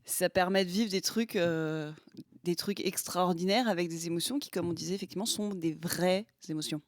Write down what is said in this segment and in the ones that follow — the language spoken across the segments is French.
Ça permet de vivre des trucs extraordinaires avec des émotions qui, comme on disait, effectivement, sont des vraies émotions.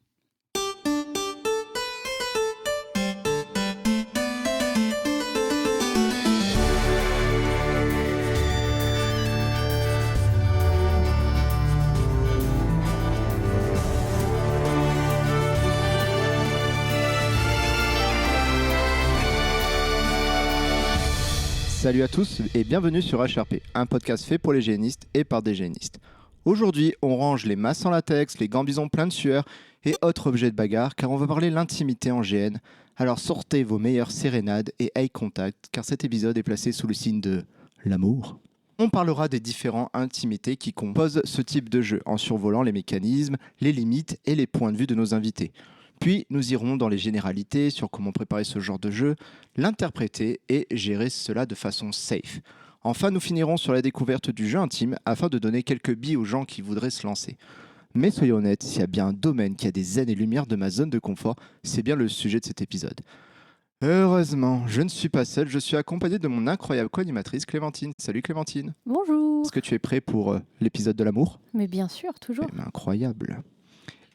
Salut à tous et bienvenue sur HRP, un podcast fait pour les génistes et par des génistes. Aujourd'hui, on range les masses en latex, les gambisons pleins de sueur et autres objets de bagarre car on va parler l'intimité en GN. Alors sortez vos meilleures sérénades et eye contact car cet épisode est placé sous le signe de l'amour. On parlera des différentes intimités qui composent ce type de jeu en survolant les mécanismes, les limites et les points de vue de nos invités. Puis nous irons dans les généralités sur comment préparer ce genre de jeu, l'interpréter et gérer cela de façon safe. Enfin, nous finirons sur la découverte du jeu intime afin de donner quelques billes aux gens qui voudraient se lancer. Mais soyons honnêtes, s'il y a bien un domaine qui a des années-lumière de ma zone de confort, c'est bien le sujet de cet épisode. Heureusement, je ne suis pas seul, je suis accompagné de mon incroyable co-animatrice Clémentine. Salut Clémentine. Bonjour. Est-ce que tu es prêt pour l'épisode de l'amour ? Mais bien sûr, toujours. Incroyable.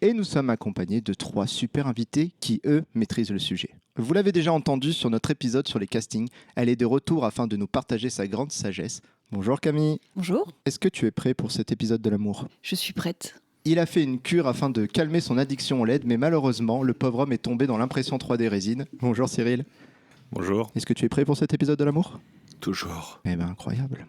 Et nous sommes accompagnés de 3 super invités qui, eux, maîtrisent le sujet. Vous l'avez déjà entendu sur notre épisode sur les castings, elle est de retour afin de nous partager sa grande sagesse. Bonjour Camille. Bonjour, Est-ce que tu es prêt pour cet épisode de l'amour ? je suis prête. Il a fait une cure afin de calmer son addiction au LED, mais malheureusement, le pauvre homme est tombé dans l'impression 3D résine. Bonjour Cyril. Bonjour. Est-ce que tu es prêt pour cet épisode de l'amour ? Toujours. Eh ben incroyable.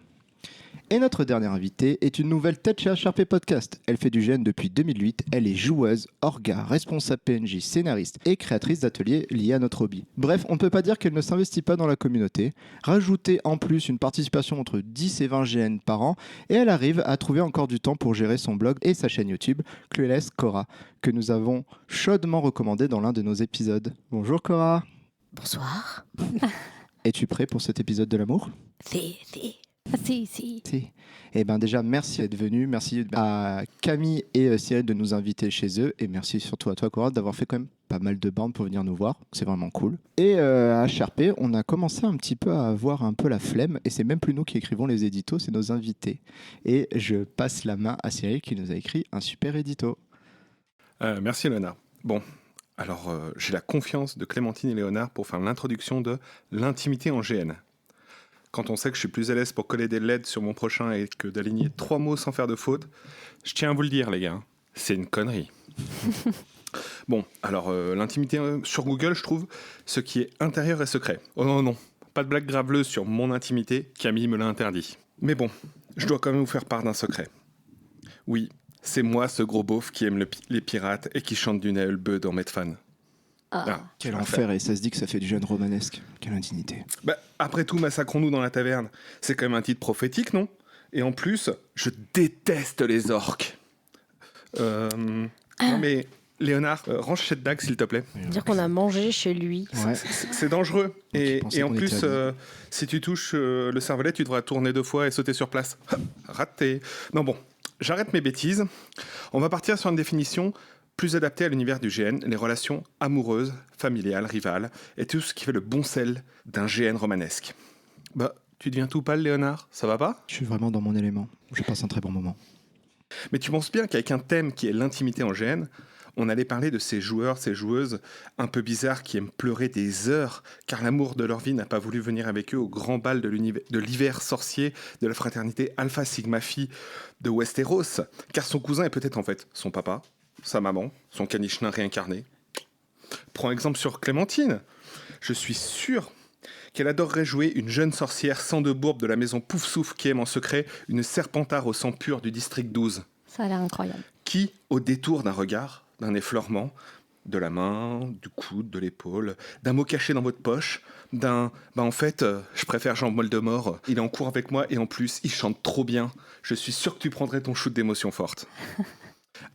Et notre dernière invitée est une nouvelle tête chez HRP Podcast. Elle fait du GN depuis 2008, elle est joueuse, orga, responsable PNJ, scénariste et créatrice d'ateliers liés à notre hobby. Bref, on ne peut pas dire qu'elle ne s'investit pas dans la communauté. Rajoutez en plus une participation entre 10 et 20 GN par an et elle arrive à trouver encore du temps pour gérer son blog et sa chaîne YouTube, Clueless Cora, que nous avons chaudement recommandé dans l'un de nos épisodes. Bonjour Cora. Bonsoir. Es-tu prêt pour cet épisode de l'amour ? Si. Si. Si. Eh bien déjà, merci d'être venu. Merci à Camille et Cyril de nous inviter chez eux. Et merci surtout à toi, Cora, d'avoir fait quand même pas mal de bandes pour venir nous voir. C'est vraiment cool. Et à HRP, on a commencé un petit peu à avoir un peu la flemme. Et c'est même plus nous qui écrivons les éditos, c'est nos invités. Et je passe la main à Cyril qui nous a écrit un super édito. Merci Léonard. Bon, alors j'ai la confiance de Clémentine et Léonard pour faire l'introduction de l'intimité en GN. Quand on sait que je suis plus à l'aise pour coller des LED sur mon prochain et que d'aligner 3 mots sans faire de faute, je tiens à vous le dire les gars, c'est une connerie. Bon, alors l'intimité sur Google, je trouve, ce qui est intérieur est secret. Oh non, pas de blague graveleuse sur mon intimité, Camille me l'a interdit. Mais bon, je dois quand même vous faire part d'un secret. Oui, c'est moi ce gros beauf qui aime les pirates et qui chante du Naël Beu dans Medfan. Quel enfer, et ça se dit que ça fait du jeune romanesque. Quelle indignité. Bah, après tout, massacrons-nous dans la taverne. C'est quand même un titre prophétique, non ? Et en plus, je déteste les orques. Non mais, Léonard, range cette dague s'il te plaît. Dire qu'on a mangé chez lui. Ouais. C'est dangereux. Et en plus, si tu touches le cervelet, tu devras tourner 2 fois et sauter sur place. Raté. Non bon, j'arrête mes bêtises. On va partir sur une définition plus adaptée à l'univers du GN, les relations amoureuses, familiales, rivales, et tout ce qui fait le bon sel d'un GN romanesque. Bah, tu deviens tout pâle, Léonard, ça va pas ? Je suis vraiment dans mon élément. Je passe un très bon moment. Mais tu penses bien qu'avec un thème qui est l'intimité en GN, on allait parler de ces joueurs, ces joueuses un peu bizarres qui aiment pleurer des heures car l'amour de leur vie n'a pas voulu venir avec eux au grand bal de l'hiver sorcier de la fraternité Alpha Sigma Phi de Westeros, car son cousin est peut-être en fait son papa, sa maman, son caniche nain réincarné. Prends exemple sur Clémentine. Je suis sûr qu'elle adorerait jouer une jeune sorcière sans de bourbe de la maison Poufsouff qui aime en secret une serpentard au sang pur du district 12. Ça a l'air incroyable. Qui, au détour d'un regard, d'un effleurement, de la main, du coude, de l'épaule, d'un mot caché dans votre poche, je préfère Jean Moldemort, il est en cours avec moi et en plus, il chante trop bien. Je suis sûr que tu prendrais ton shoot d'émotions fortes.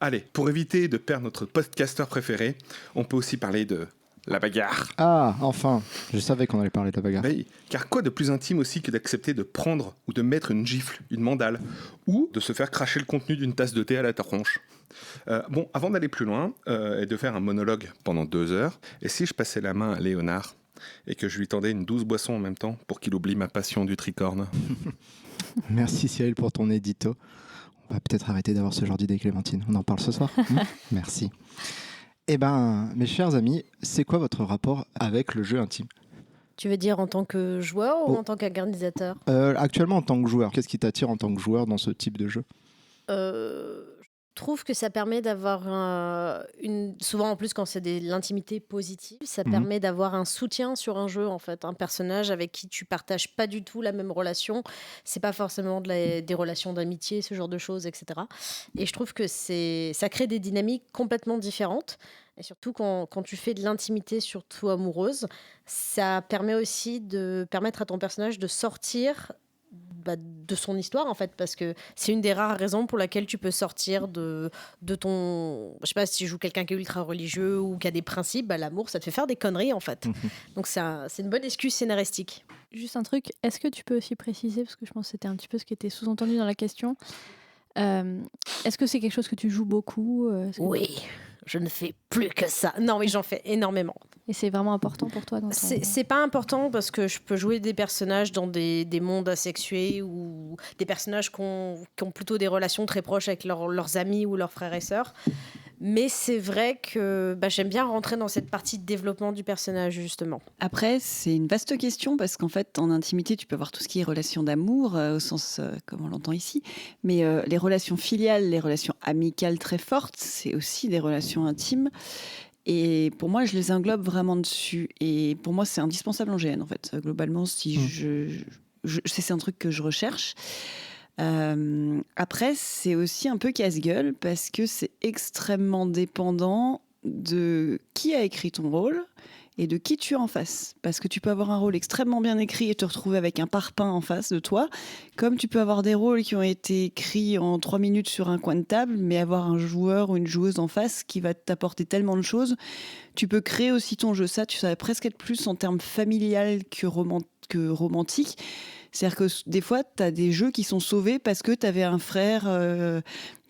Allez, pour éviter de perdre notre podcasteur préféré, on peut aussi parler de la bagarre. Ah, enfin, je savais qu'on allait parler de la bagarre. Oui, car quoi de plus intime aussi que d'accepter de prendre ou de mettre une gifle, une mandale, ou de se faire cracher le contenu d'une tasse de thé à la tronche. Bon, avant d'aller plus loin et de faire un monologue pendant 2 heures, et si je passais la main à Léonard et que je lui tendais une douce boisson en même temps pour qu'il oublie ma passion du tricorne ? Merci Cyril pour ton édito. On va peut-être arrêter d'avoir ce genre d'idée, Clémentine. On en parle ce soir. Merci. Eh ben, mes chers amis, c'est quoi votre rapport avec le jeu intime ? Tu veux dire en tant que joueur ou Oh. en tant qu'organisateur? Actuellement, en tant que joueur, qu'est-ce qui t'attire en tant que joueur dans ce type de jeu ? Je trouve que ça permet d'avoir souvent en plus quand c'est de l'intimité positive, ça Mhm. permet d'avoir un soutien sur un jeu en fait, un personnage avec qui tu partages pas du tout la même relation, c'est pas forcément des relations d'amitié, ce genre de choses, etc. Et je trouve que ça crée des dynamiques complètement différentes. Et surtout quand tu fais de l'intimité, surtout amoureuse, ça permet aussi de permettre à ton personnage de sortir de son histoire en fait, parce que c'est une des rares raisons pour laquelle tu peux sortir de ton, je sais pas, si tu joues quelqu'un qui est ultra religieux ou qui a des principes, l'amour ça te fait faire des conneries en fait. Donc c'est une bonne excuse scénaristique. Juste un truc, est-ce que tu peux aussi préciser, parce que je pense que c'était un petit peu ce qui était sous-entendu dans la question, est-ce que c'est quelque chose que tu joues beaucoup Oui, je ne fais plus que ça. Non, oui, j'en fais énormément. Et c'est vraiment important pour toi dans ton... C'est pas important parce que je peux jouer des personnages dans des mondes asexués ou des personnages qui ont plutôt des relations très proches avec leurs amis ou leurs frères et sœurs. Mais c'est vrai que j'aime bien rentrer dans cette partie de développement du personnage, justement. Après, c'est une vaste question parce qu'en fait, en intimité, tu peux avoir tout ce qui est relation d'amour, au sens comme on l'entend ici. Mais les relations filiales, les relations amicales très fortes, c'est aussi des relations intimes. Et pour moi, je les englobe vraiment dessus. Et pour moi, c'est indispensable en GN, en fait. Globalement, si c'est un truc que je recherche. Après, c'est aussi un peu casse-gueule parce que c'est extrêmement dépendant de qui a écrit ton rôle et de qui tu es en face. Parce que tu peux avoir un rôle extrêmement bien écrit et te retrouver avec un parpaing en face de toi, comme tu peux avoir des rôles qui ont été écrits en 3 minutes sur un coin de table, mais avoir un joueur ou une joueuse en face qui va t'apporter tellement de choses. Tu peux créer aussi ton jeu. Ça, tu savais presque être plus en termes familial que romantique. C'est-à-dire que des fois, tu as des jeux qui sont sauvés parce que tu avais un frère,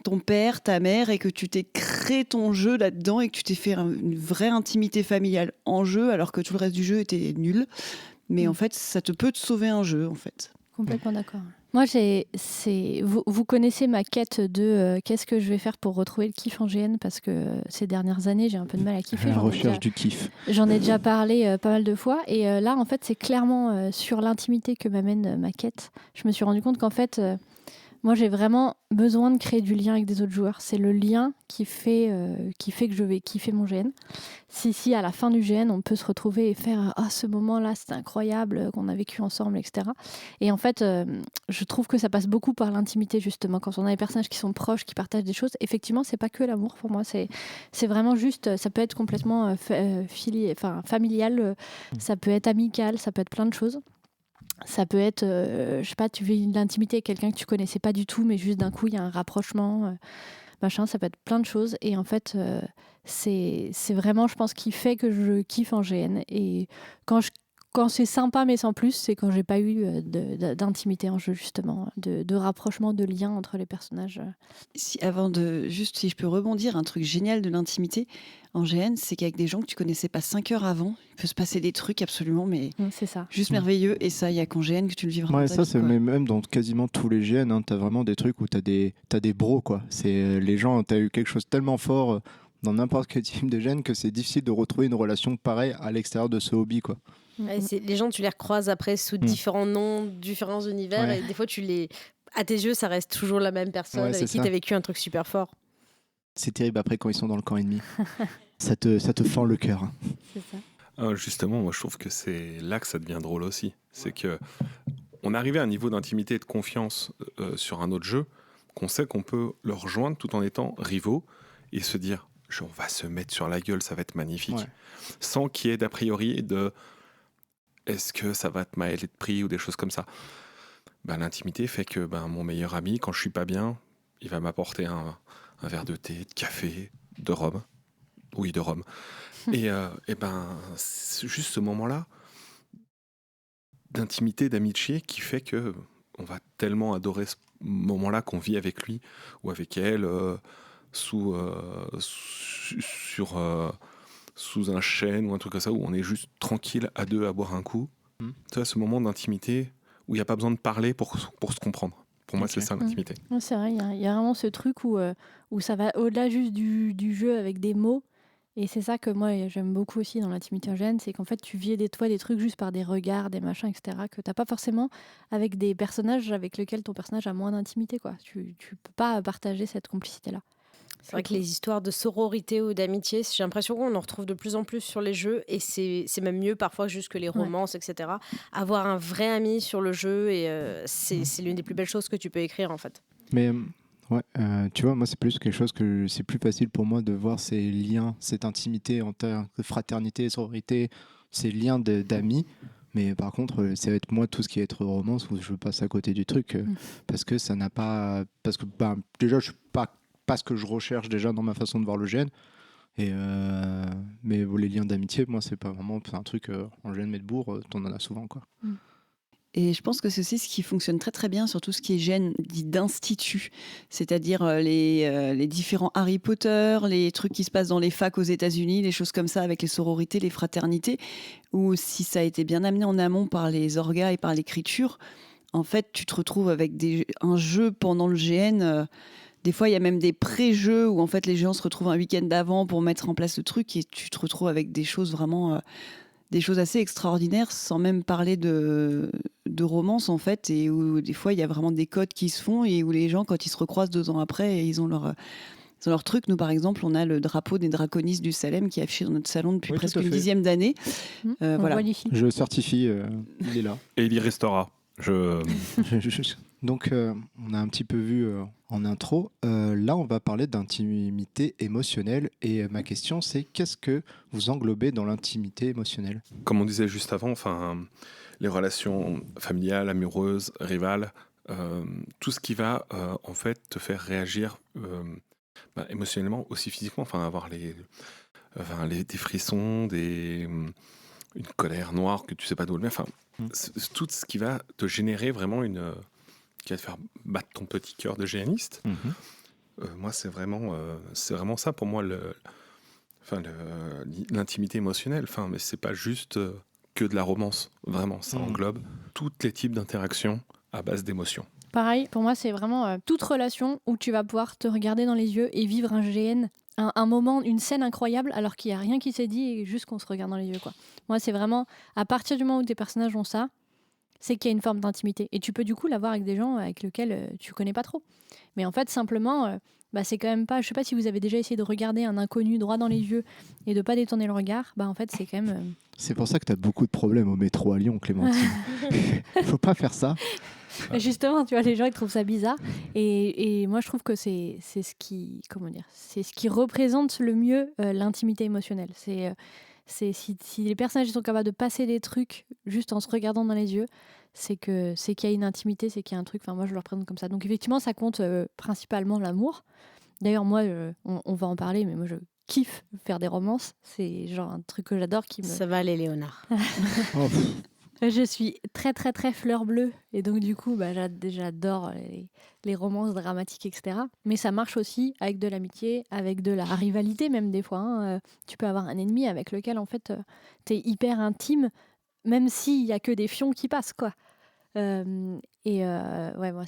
ton père, ta mère, et que tu t'es créé ton jeu là-dedans et que tu t'es fait une vraie intimité familiale en jeu alors que tout le reste du jeu était nul. Mais en fait, ça peut te sauver un jeu, en fait. Complètement d'accord. Moi, vous connaissez ma quête de qu'est-ce que je vais faire pour retrouver le kiff en GN, parce que ces dernières années, j'ai un peu de mal à kiffer. La recherche du kiff. J'en ai déjà parlé pas mal de fois. Et là, en fait, c'est clairement sur l'intimité que m'amène ma quête. Je me suis rendu compte qu'en fait, moi, j'ai vraiment besoin de créer du lien avec des autres joueurs. C'est le lien qui fait que je vais kiffer mon GN. Si à la fin du GN, on peut se retrouver et faire « Ah, ce moment-là, c'était incroyable, qu'on a vécu ensemble, etc. » Et en fait, je trouve que ça passe beaucoup par l'intimité, justement. Quand on a des personnages qui sont proches, qui partagent des choses, effectivement, c'est pas que l'amour pour moi. C'est vraiment juste... Ça peut être complètement familial, ça peut être amical, ça peut être plein de choses. Ça peut être, je sais pas, tu vis de l'intimité avec quelqu'un que tu connaissais pas du tout, mais juste d'un coup, il y a un rapprochement, machin, ça peut être plein de choses. Et en fait, c'est vraiment, je pense, qui fait que je kiffe en GN. Et quand c'est sympa, mais sans plus, c'est quand j'ai pas eu d'intimité en jeu, justement, de rapprochement, de lien entre les personnages. Si je peux rebondir, un truc génial de l'intimité en GN, c'est qu'avec des gens que tu connaissais pas 5 heures avant, il peut se passer des trucs absolument, mais c'est ça. Juste merveilleux. Et ça, il y a qu'en GN que tu le vivras. Ouais, ça, c'est même dans quasiment tous les GN, hein, t'as vraiment des trucs où t'as des bros, quoi. C'est les gens, t'as eu quelque chose tellement fort dans n'importe quel type de GN que c'est difficile de retrouver une relation pareille à l'extérieur de ce hobby, quoi. Ouais, les gens, tu les recroises après sous différents noms, différents univers, et des fois, à tes yeux, ça reste toujours la même personne avec qui tu as vécu un truc super fort. C'est terrible après quand ils sont dans le camp ennemi. ça te fend le cœur. C'est ça. Justement, moi je trouve que c'est là que ça devient drôle aussi. C'est que on arrivait à un niveau d'intimité et de confiance sur un autre jeu qu'on sait qu'on peut le rejoindre tout en étant rivaux et se dire on va se mettre sur la gueule, ça va être magnifique. Sans qu'il y ait d'a priori de est-ce que ça va te mêler de prix ou des choses comme ça. L'intimité fait que mon meilleur ami, quand je suis pas bien, il va m'apporter un verre de thé, de café, de rhum. Oui, de rhum. Et c'est juste ce moment-là d'intimité, d'amitié qui fait que on va tellement adorer ce moment-là qu'on vit avec lui ou avec elle sous un chêne ou un truc comme ça où on est juste tranquille à deux à boire un coup. Tu vois, ce moment d'intimité où il n'y a pas besoin de parler pour se comprendre. Pour moi, c'est ça l'intimité. Ouais, c'est vrai, il y a vraiment ce truc où ça va au-delà juste du jeu avec des mots. Et c'est ça que moi j'aime beaucoup aussi dans l'intimité en GN, c'est qu'en fait tu vis des trucs juste par des regards, des machins, etc. que t'as pas forcément avec des personnages avec lesquels ton personnage a moins d'intimité, quoi. Tu peux pas partager cette complicité-là. C'est vrai que les histoires de sororité ou d'amitié, j'ai l'impression qu'on en retrouve de plus en plus sur les jeux, et c'est même mieux parfois juste que les romances, etc. Avoir un vrai ami sur le jeu, et c'est l'une des plus belles choses que tu peux écrire, en fait. Mais ouais, tu vois, moi c'est plus quelque chose que c'est plus facile pour moi de voir ces liens, cette intimité en termes de fraternité, sororité, ces liens d'amis. Mais par contre, ça va être moi tout ce qui va être romance où je passe à côté du truc parce que ça n'a pas, parce que déjà je suis pas ce que je recherche déjà dans ma façon de voir le GN. Et mais les liens d'amitié, moi c'est pas vraiment un truc en GN Medbourg, t'en en as souvent quoi. Et je pense que c'est aussi ce qui fonctionne très très bien sur tout ce qui est GN dit d'institut, c'est-à-dire les différents Harry Potter, les trucs qui se passent dans les facs aux États-Unis, les choses comme ça avec les sororités, les fraternités, où si ça a été bien amené en amont par les orgas et par l'écriture, en fait tu te retrouves avec un jeu pendant le GN. Des fois, il y a même des pré-jeux où en fait les gens se retrouvent un week-end d'avant pour mettre en place le truc, et tu te retrouves avec des choses vraiment... des choses assez extraordinaires, sans même parler de romance en fait, et où des fois il y a vraiment des codes qui se font, et où les gens, quand ils se recroisent 2 ans après, ils ont leur truc. Nous par exemple, on a le drapeau des draconistes du Salem qui est affiché dans notre salon depuis presque une 10e d'année. Voilà. Je certifie, il est là. Et il y restera. Donc on a un petit peu vu en intro. Là on va parler d'intimité émotionnelle, et ma question c'est qu'est-ce que vous englobez dans l'intimité émotionnelle ? Comme on disait juste avant, les relations familiales, amoureuses, rivales, tout ce qui va en fait te faire réagir émotionnellement, aussi physiquement, avoir des frissons, une colère noire que tu sais pas d'où elle vient, c'est tout ce qui va te générer vraiment qui va te faire battre ton petit cœur de géaniste. Moi c'est vraiment ça pour moi, l'intimité émotionnelle. Mais c'est pas juste que de la romance, vraiment ça englobe tous les types d'interactions à base d'émotions. Pareil, pour moi, c'est vraiment toute relation où tu vas pouvoir te regarder dans les yeux et vivre un GN, un moment, une scène incroyable, alors qu'il n'y a rien qui s'est dit et juste qu'on se regarde dans les yeux, quoi. Moi, c'est vraiment, à partir du moment où tes personnages ont ça, c'est qu'il y a une forme d'intimité. Et tu peux du coup l'avoir avec des gens avec lesquels tu connais pas trop. Mais en fait, simplement, c'est quand même pas... Je sais pas si vous avez déjà essayé de regarder un inconnu droit dans les yeux et de pas détourner le regard. En fait, c'est quand même... C'est pour ça que tu as beaucoup de problèmes au métro à Lyon, Clémentine. Faut pas faire ça. Justement, tu vois, les gens ils trouvent ça bizarre, et moi je trouve que c'est ce qui, comment dire, c'est ce qui représente le mieux l'intimité émotionnelle. C'est si les personnages sont capables de passer des trucs juste en se regardant dans les yeux, c'est qu'il y a une intimité, c'est qu'il y a un truc. Moi je le représente comme ça. Donc effectivement, ça compte principalement l'amour. D'ailleurs moi, on va en parler, mais moi je kiffe faire des romances. C'est genre un truc que j'adore qui me... Ça va aller, Léonard. Je suis très très très fleur bleue, et donc du coup j'adore les romances dramatiques, etc. Mais ça marche aussi avec de l'amitié, avec de la rivalité même des fois. Tu peux avoir un ennemi avec lequel en fait t'es hyper intime, même s'il y a que des fions qui passent, quoi. Moi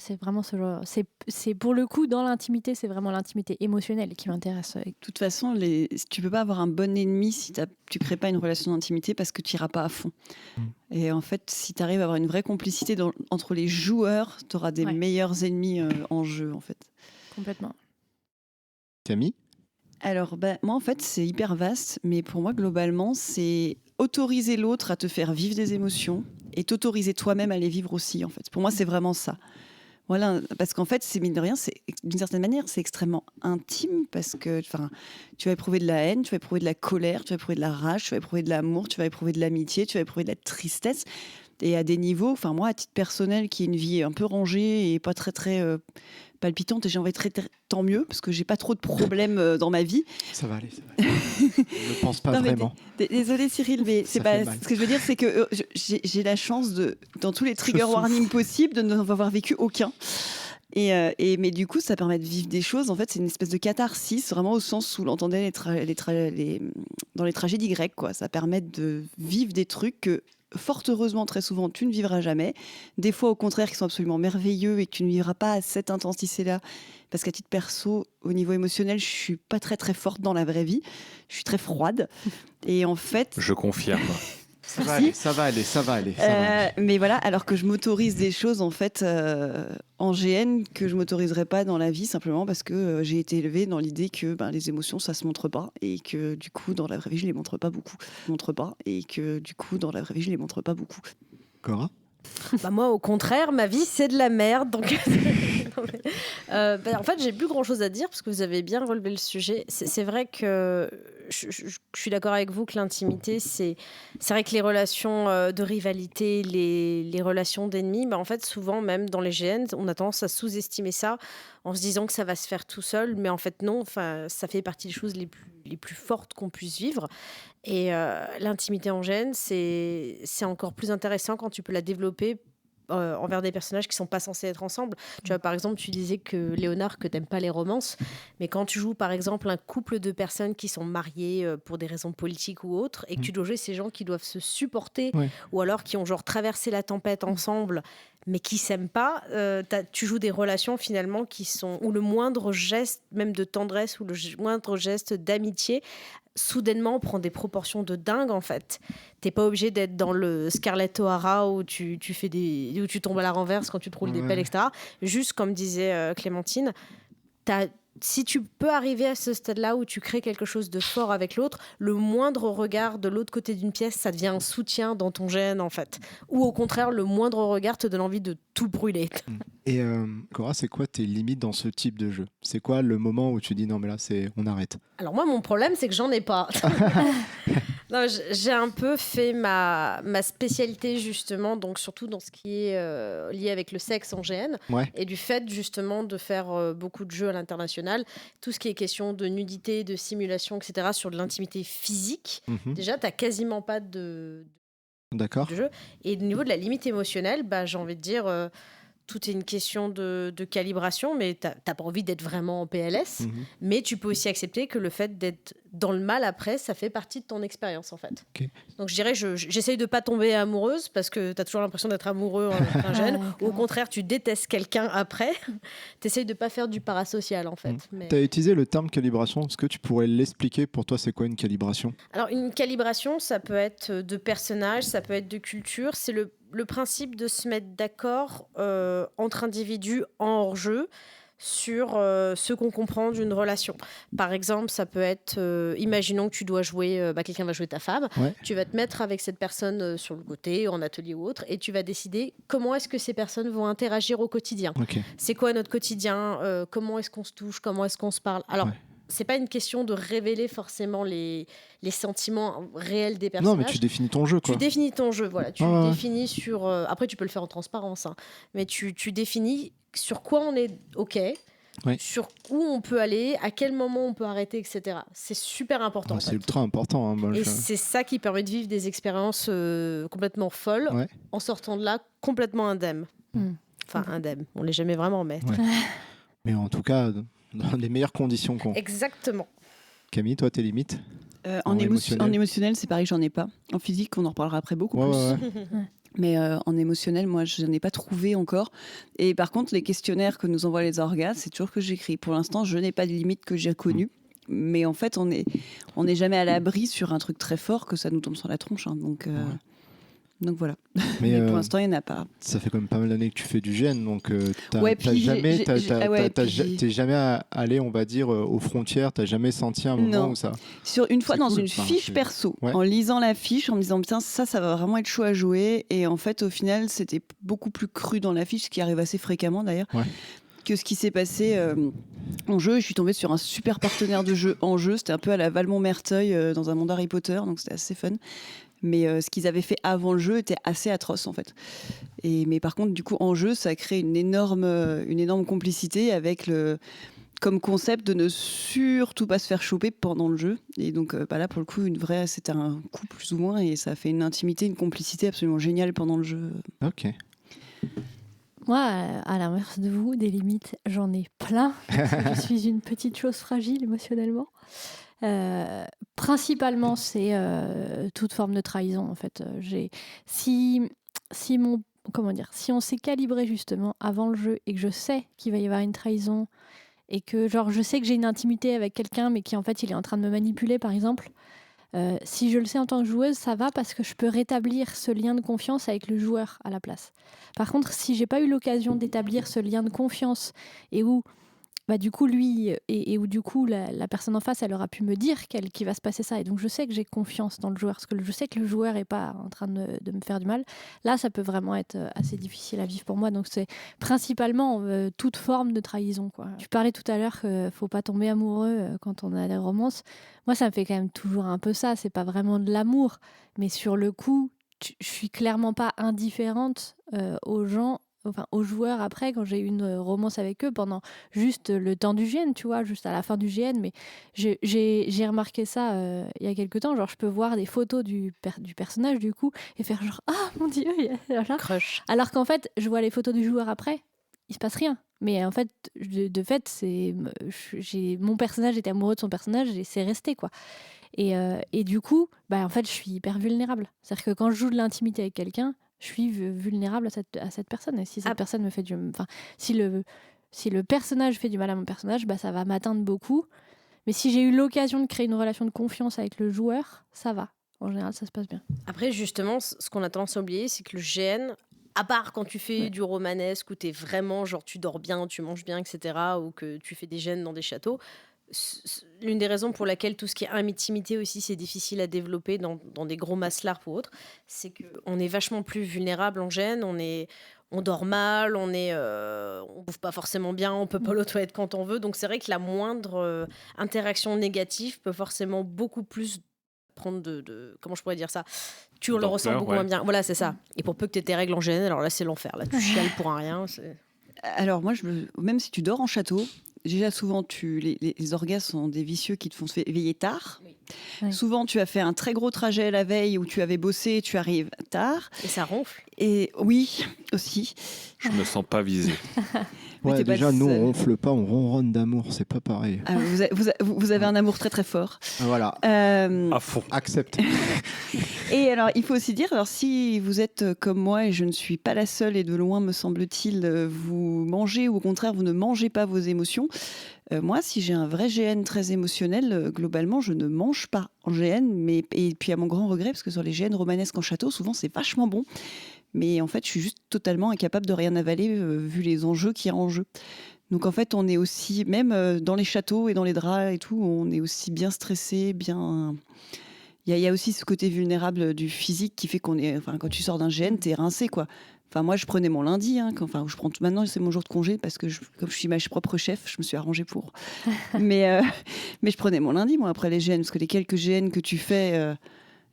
c'est vraiment ce genre. C'est pour le coup dans l'intimité, c'est vraiment l'intimité émotionnelle qui m'intéresse. De toute façon, tu peux pas avoir un bon ennemi si tu crées pas une relation d'intimité, parce que tu iras pas à fond. Et en fait, si tu arrives à avoir une vraie complicité entre les joueurs, tu auras des meilleurs ennemis en jeu, en fait. Complètement. Camille ? Alors, moi, en fait, c'est hyper vaste, mais pour moi, globalement, c'est autoriser l'autre à te faire vivre des émotions et t'autoriser toi-même à les vivre aussi, en fait. Pour moi, c'est vraiment ça. Voilà, parce qu'en fait, c'est mine de rien, d'une certaine manière, c'est extrêmement intime, parce que tu vas éprouver de la haine, tu vas éprouver de la colère, tu vas éprouver de la rage, tu vas éprouver de l'amour, tu vas éprouver de l'amitié, tu vas éprouver de la tristesse. Et à des niveaux, moi, à titre personnel, qui ai une vie un peu rangée et pas très, très palpitante, et j'ai envie de tant mieux, parce que j'ai pas trop de problèmes dans ma vie. Ça va aller. Je ne pense pas vraiment. Désolée Cyril, mais c'est pas ce que je veux dire, c'est que j'ai la chance dans tous les trigger warnings possibles, de n'en avoir vécu aucun. Mais du coup, ça permet de vivre des choses. En fait, c'est une espèce de catharsis, vraiment au sens où l'entendait dans les tragédies grecques, quoi. Ça permet de vivre des trucs que fort heureusement, très souvent, tu ne vivras jamais. Des fois, au contraire, qui sont absolument merveilleux et que tu ne vivras pas à cette intensité-là. Parce qu'à titre perso, au niveau émotionnel, je suis pas très très forte dans la vraie vie. Je suis très froide. Et en fait... Je confirme. Ça va aller, ça va aller, ça va aller. Ça va aller. Mais voilà, alors que je m'autorise des choses en fait en GN que je m'autoriserais pas dans la vie simplement parce que j'ai été élevée dans l'idée que les émotions ça se montre pas et que du coup dans la vraie vie je les montre pas beaucoup. Cora ? Moi, au contraire, ma vie, c'est de la merde. Donc... en fait, j'ai plus grand-chose à dire parce que vous avez bien relevé le sujet. C'est vrai que je suis d'accord avec vous que l'intimité, c'est vrai que les relations de rivalité, les relations d'ennemis, en fait, souvent, même dans les GN, on a tendance à sous-estimer ça en se disant que ça va se faire tout seul. Mais en fait, non, ça fait partie des choses les plus fortes qu'on puisse vivre. Et l'intimité en GN, c'est encore plus intéressant quand tu peux la développer envers des personnages qui ne sont pas censés être ensemble. Tu vois, par exemple, tu disais que Léonard, que tu n'aimes pas les romances, mais quand tu joues, par exemple, un couple de personnes qui sont mariées pour des raisons politiques ou autres, et que tu dois jouer ces gens qui doivent se supporter, ou alors qui ont genre traversé la tempête ensemble, mais qui s'aiment pas, tu joues des relations finalement qui sont où le moindre geste, même de tendresse, ou le moindre geste d'amitié, soudainement prend des proportions de dingue en fait. T'es pas obligé d'être dans le Scarlett O'Hara où tu tombes à la renverse quand tu te roules des pelles, etc. Juste comme disait Clémentine, si tu peux arriver à ce stade-là où tu crées quelque chose de fort avec l'autre, le moindre regard de l'autre côté d'une pièce, ça devient un soutien dans ton gène, en fait. Ou au contraire, le moindre regard te donne envie de tout brûler. Et Cora, c'est quoi tes limites dans ce type de jeu ? C'est quoi le moment où tu dis non mais là, on arrête ? Alors moi, mon problème, c'est que j'en ai pas. Non, j'ai un peu fait ma spécialité justement, donc surtout dans ce qui est lié avec le sexe en GN, et du fait justement de faire beaucoup de jeux à l'international, tout ce qui est question de nudité, de simulation, etc., sur de l'intimité physique, déjà, tu n'as quasiment pas de jeu. Et au niveau de la limite émotionnelle, j'ai envie de dire... tout est une question de calibration, mais tu n'as pas envie d'être vraiment en PLS. Mais tu peux aussi accepter que le fait d'être dans le mal après, ça fait partie de ton expérience, en fait. Donc, je dirais, j'essaye de ne pas tomber amoureuse parce que tu as toujours l'impression d'être amoureux en un gène. Ou au contraire, tu détestes quelqu'un après. Tu essayes de ne pas faire du parasocial, en fait. Tu as utilisé le terme calibration. Est-ce que tu pourrais l'expliquer pour toi, c'est quoi une calibration ? Alors, une calibration, ça peut être de personnage, ça peut être de culture. C'est le principe de se mettre d'accord entre individus en hors-jeu sur ce qu'on comprend d'une relation. Par exemple, ça peut être, imaginons que tu dois jouer, quelqu'un va jouer ta femme, tu vas te mettre avec cette personne sur le côté, en atelier ou autre, et tu vas décider comment est-ce que ces personnes vont interagir au quotidien. C'est quoi notre quotidien, comment est-ce qu'on se touche, comment est-ce qu'on se parle. Alors, c'est pas une question de révéler forcément les sentiments réels des personnages. Non, mais tu définis ton jeu, quoi. Tu définis ton jeu, voilà. Tu définis sur... après, tu peux le faire en transparence, hein, mais tu définis sur quoi on est OK, sur où on peut aller, à quel moment on peut arrêter, etc. C'est super important. C'est ultra important. Hein, c'est ça qui permet de vivre des expériences complètement folles, en sortant de là complètement indemne. Enfin, indemne. On l'est jamais vraiment, mais... Mais en tout cas... dans les meilleures conditions. Exactement. Camille, toi, tes limites en émotionnel, c'est pareil, j'en ai pas. En physique, on en reparlera après beaucoup plus. Mais en émotionnel, moi, je n'en ai pas trouvé encore. Et par contre, les questionnaires que nous envoient les orgas, c'est toujours que j'écris. Pour l'instant, je n'ai pas de limite que j'ai connue. Mais en fait, on est jamais à l'abri sur un truc très fort que ça nous tombe sur la tronche. Hein, donc voilà. Mais pour l'instant, il n'y en a pas. Ça fait quand même pas mal d'années que tu fais du GN, donc t'es jamais allé, on va dire, aux frontières, t'as jamais senti un moment où ça... Une fois dans une fiche perso, en lisant la fiche, en me disant, putain, ça va vraiment être chaud à jouer. Et en fait, au final, c'était beaucoup plus cru dans la fiche, ce qui arrive assez fréquemment d'ailleurs. Que ce qui s'est passé en jeu. Je suis tombée sur un super partenaire de jeu en jeu. C'était un peu à la Valmont-Merteuil dans un monde Harry Potter, donc c'était assez fun. Mais ce qu'ils avaient fait avant le jeu était assez atroce en fait. Mais par contre, du coup, en jeu, ça crée une énorme complicité avec comme concept de ne surtout pas se faire choper pendant le jeu. Et donc là, pour le coup, c'était un coup plus ou moins, et ça fait une intimité, une complicité absolument géniale pendant le jeu. Ok. Moi, à l'inverse de vous, des limites, j'en ai plein. Je suis une petite chose fragile émotionnellement. Principalement, c'est toute forme de trahison, en fait. Si on s'est calibré justement avant le jeu et que je sais qu'il va y avoir une trahison et que je sais que j'ai une intimité avec quelqu'un mais qui en fait il est en train de me manipuler par exemple, si je le sais en tant que joueuse, ça va parce que je peux rétablir ce lien de confiance avec le joueur à la place. Par contre, si j'ai pas eu l'occasion d'établir ce lien de confiance et où du coup, lui, et où du coup, la personne en face, elle aura pu me dire qu'il va se passer ça. Et donc, je sais que j'ai confiance dans le joueur, parce que je sais que le joueur n'est pas en train de me faire du mal. Là, ça peut vraiment être assez difficile à vivre pour moi. Donc, c'est principalement toute forme de trahison, quoi. Tu parlais tout à l'heure qu'il ne faut pas tomber amoureux quand on a des romances. Moi, ça me fait quand même toujours un peu ça. C'est pas vraiment de l'amour. Mais sur le coup, je suis clairement pas indifférente aux gens, enfin aux joueurs après, quand j'ai eu une romance avec eux pendant juste le temps du GN, tu vois, juste à la fin du GN. Mais j'ai remarqué ça il y a quelques temps. Genre, je peux voir des photos du personnage du coup et faire genre ah mon dieu, Crush. alors qu'en fait, je vois les photos du joueur après, il se passe rien. Mais en fait, de fait, mon personnage était amoureux de son personnage et c'est resté quoi. Et du coup, en fait, je suis hyper vulnérable. C'est-à-dire que quand je joue de l'intimité avec quelqu'un, je suis vulnérable à cette personne. Et si cette personne me fait si le personnage fait du mal à mon personnage, ça va m'atteindre beaucoup. Mais si j'ai eu l'occasion de créer une relation de confiance avec le joueur, ça va. En général, ça se passe bien. Après, justement, ce qu'on a tendance à oublier, c'est que le GN, à part quand tu fais du romanesque, où t'es vraiment, genre, tu dors bien, tu manges bien, etc., ou que tu fais des GN dans des châteaux, l'une des raisons pour laquelle tout ce qui est intimité aussi, c'est difficile à développer dans des gros masses LARP ou autres, c'est qu'on est vachement plus vulnérable en GN, on dort mal, on bouffe pas forcément bien, on peut pas aller aux toilettes quand on veut, donc c'est vrai que la moindre interaction négative peut forcément beaucoup plus prendre comment je pourrais dire ça, tu le ressens beaucoup moins bien, voilà, c'est ça. Et pour peu que tu aies tes règles en GN, alors là c'est l'enfer, là tu chiales pour un rien. Alors moi, même si tu dors en château, déjà souvent les orgasmes sont des vicieux qui te font se éveiller tard. Oui. Souvent tu as fait un très gros trajet la veille où tu avais bossé, tu arrives tard. Et ça ronfle. Et oui, aussi. Je me sens pas visé. Ouais, déjà, nous, on ronfle pas, on ronronne d'amour, c'est pas pareil. Ah, vous avez un amour très très fort. Voilà. À fond. Accepte. Et alors, il faut aussi dire, alors si vous êtes comme moi, et je ne suis pas la seule, et de loin, me semble-t-il, vous mangez, ou au contraire, vous ne mangez pas vos émotions. Moi, si j'ai un vrai GN très émotionnel, globalement, je ne mange pas en GN, et puis à mon grand regret, parce que sur les GN romanesques en château, souvent, c'est vachement bon. Mais en fait, je suis juste totalement incapable de rien avaler, vu les enjeux qu'il y a en jeu. Donc en fait, on est aussi, même dans les châteaux et dans les draps et tout, on est aussi bien stressé, bien... Il y a aussi ce côté vulnérable du physique qui fait qu'on est... Enfin, quand tu sors d'un GN, t'es rincé, quoi. Enfin, moi, je prenais mon lundi. Maintenant, c'est mon jour de congé parce que, comme je suis ma propre chef, je me suis arrangée pour. mais je prenais mon lundi, moi, après les GN. Parce que les quelques GN que tu fais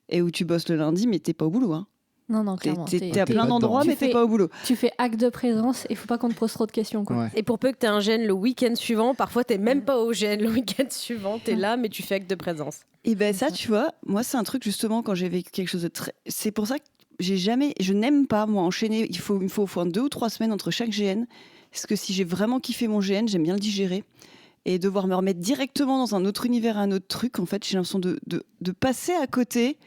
et où tu bosses le lundi, mais t'es pas au boulot, hein. Non, clairement. T'es à plein d'endroits, mais t'es pas au boulot. Tu fais acte de présence et il faut pas qu'on te pose trop de questions, quoi. Ouais. Et pour peu que tu aies un GN le week-end suivant, parfois tu n'es même pas au GN le week-end suivant, tu es là, mais tu fais acte de présence. Et ben ça, tu vois, moi, c'est un truc justement quand j'ai vécu quelque chose de très. C'est pour ça que je n'aime pas, moi, enchaîner. Il me faut au moins 2 ou 3 semaines entre chaque GN. Parce que si j'ai vraiment kiffé mon GN, j'aime bien le digérer. Et devoir me remettre directement dans un autre univers, un autre truc, en fait, j'ai l'impression de passer à côté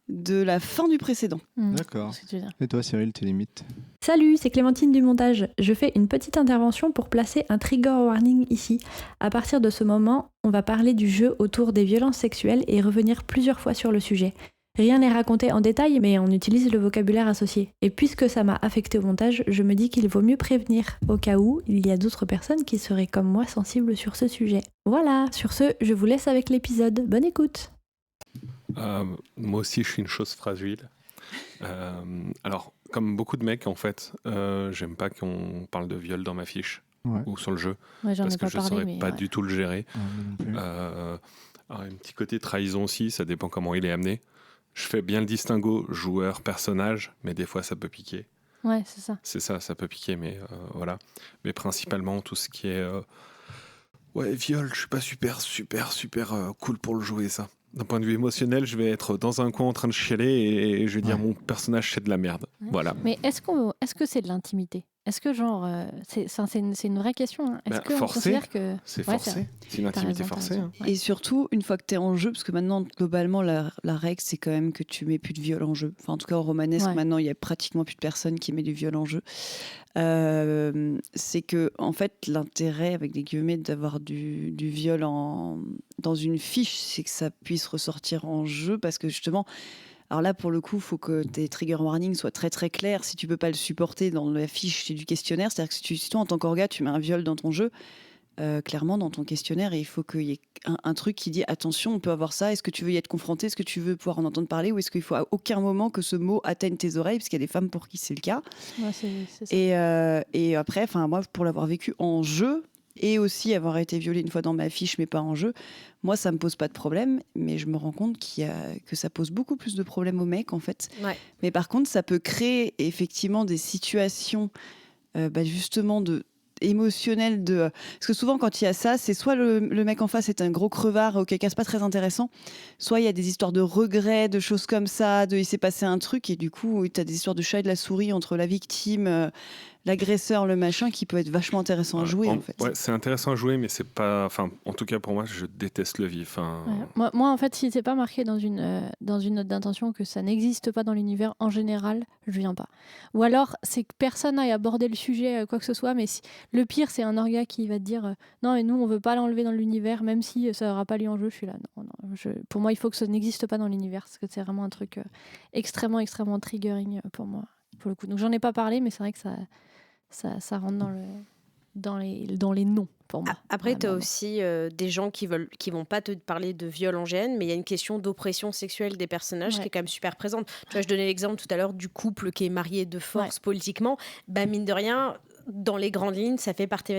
de la fin du précédent. D'accord. Et toi, Cyril, tes limites? Salut, c'est Clémentine du montage. Je fais une petite intervention pour placer un trigger warning ici. À partir de ce moment, on va parler du jeu autour des violences sexuelles et revenir plusieurs fois sur le sujet. Rien n'est raconté en détail, mais on utilise le vocabulaire associé. Et puisque ça m'a affecté au montage, je me dis qu'il vaut mieux prévenir, au cas où il y a d'autres personnes qui seraient comme moi sensibles sur ce sujet. Voilà, sur ce, je vous laisse avec l'épisode. Bonne écoute. Moi aussi, je suis une chose fragile. Alors, comme beaucoup de mecs, en fait, j'aime pas qu'on parle de viol dans ma fiche ou sur le jeu, parce que je ne saurais pas du tout le gérer. Alors, un petit côté trahison aussi, ça dépend comment il est amené. Je fais bien le distinguo joueur-personnage, mais des fois, ça peut piquer. Ouais, c'est ça. C'est ça, ça peut piquer, mais voilà. Mais principalement, tout ce qui est... viol, je suis pas super cool pour le jouer, ça. D'un point de vue émotionnel, je vais être dans un coin en train de chialer et je vais dire mon personnage c'est de la merde. Voilà. Mais est-ce que c'est de l'intimité ? Est-ce que genre, c'est une vraie question. Hein. Est-ce qu'on Forcé, considère que c'est Ouais, forcé. C'est une T'as intimité raison, t'as forcée. raison. Hein. Ouais. Et surtout, une fois que tu es en jeu, parce que maintenant, globalement, la règle, c'est quand même que tu mets plus de viol en jeu. Enfin, en tout cas, en romanesque, Ouais. maintenant, il y a pratiquement plus de personnes qui mettent du viol en jeu. C'est que, en fait, l'intérêt, avec des guillemets, d'avoir du viol dans une fiche, c'est que ça puisse ressortir en jeu, parce que justement, alors là, pour le coup, il faut que tes trigger warnings soient très très clairs. Si tu peux pas le supporter dans la fiche du questionnaire, c'est-à-dire que si toi, en tant qu'orga, tu mets un viol dans ton jeu, clairement, dans ton questionnaire, il faut qu'il y ait un truc qui dit attention, on peut avoir ça. Est-ce que tu veux y être confronté? Est-ce que tu veux pouvoir en entendre parler? Ou est-ce qu'il faut à aucun moment que ce mot atteigne tes oreilles? Parce qu'il y a des femmes pour qui c'est le cas. Ouais, c'est ça. Et après, moi, pour l'avoir vécu en jeu et aussi avoir été violée une fois dans ma fiche, mais pas en jeu, moi, ça me pose pas de problème. Mais je me rends compte que ça pose beaucoup plus de problèmes aux mecs, en fait. Ouais. Mais par contre, ça peut créer effectivement des situations justement émotionnelles parce que souvent quand il y a ça, c'est soit le mec en face est un gros crevard, auquel cas c'est pas très intéressant, soit il y a des histoires de regrets, de choses comme ça, il s'est passé un truc et du coup tu as des histoires de chat et de la souris entre la victime, l'agresseur, le machin, qui peut être vachement intéressant à jouer en fait. Ouais, c'est intéressant à jouer, mais c'est pas. Enfin, en tout cas pour moi, je déteste le vif. Ouais. Moi, en fait, si c'est pas marqué dans une note d'intention que ça n'existe pas dans l'univers en général, je viens pas. Ou alors, c'est que personne n'aille aborder le sujet, quoi que ce soit, mais le pire, c'est un orga qui va te dire non, et nous, on veut pas l'enlever dans l'univers, même si ça n'aura pas lieu en jeu. Je suis là. Non, pour moi, il faut que ça n'existe pas dans l'univers, parce que c'est vraiment un truc extrêmement, extrêmement triggering pour moi, pour le coup. Donc, j'en ai pas parlé, mais c'est vrai que ça rentre dans les noms pour moi. Après, tu as Vraiment. aussi des gens qui vont pas te parler de viol en GN, mais il y a une question d'oppression sexuelle des personnages qui est quand même super présente. Tu vois, je donnais l'exemple tout à l'heure du couple qui est marié de force politiquement. Bah, mine de rien, dans les grandes lignes, ça fait partie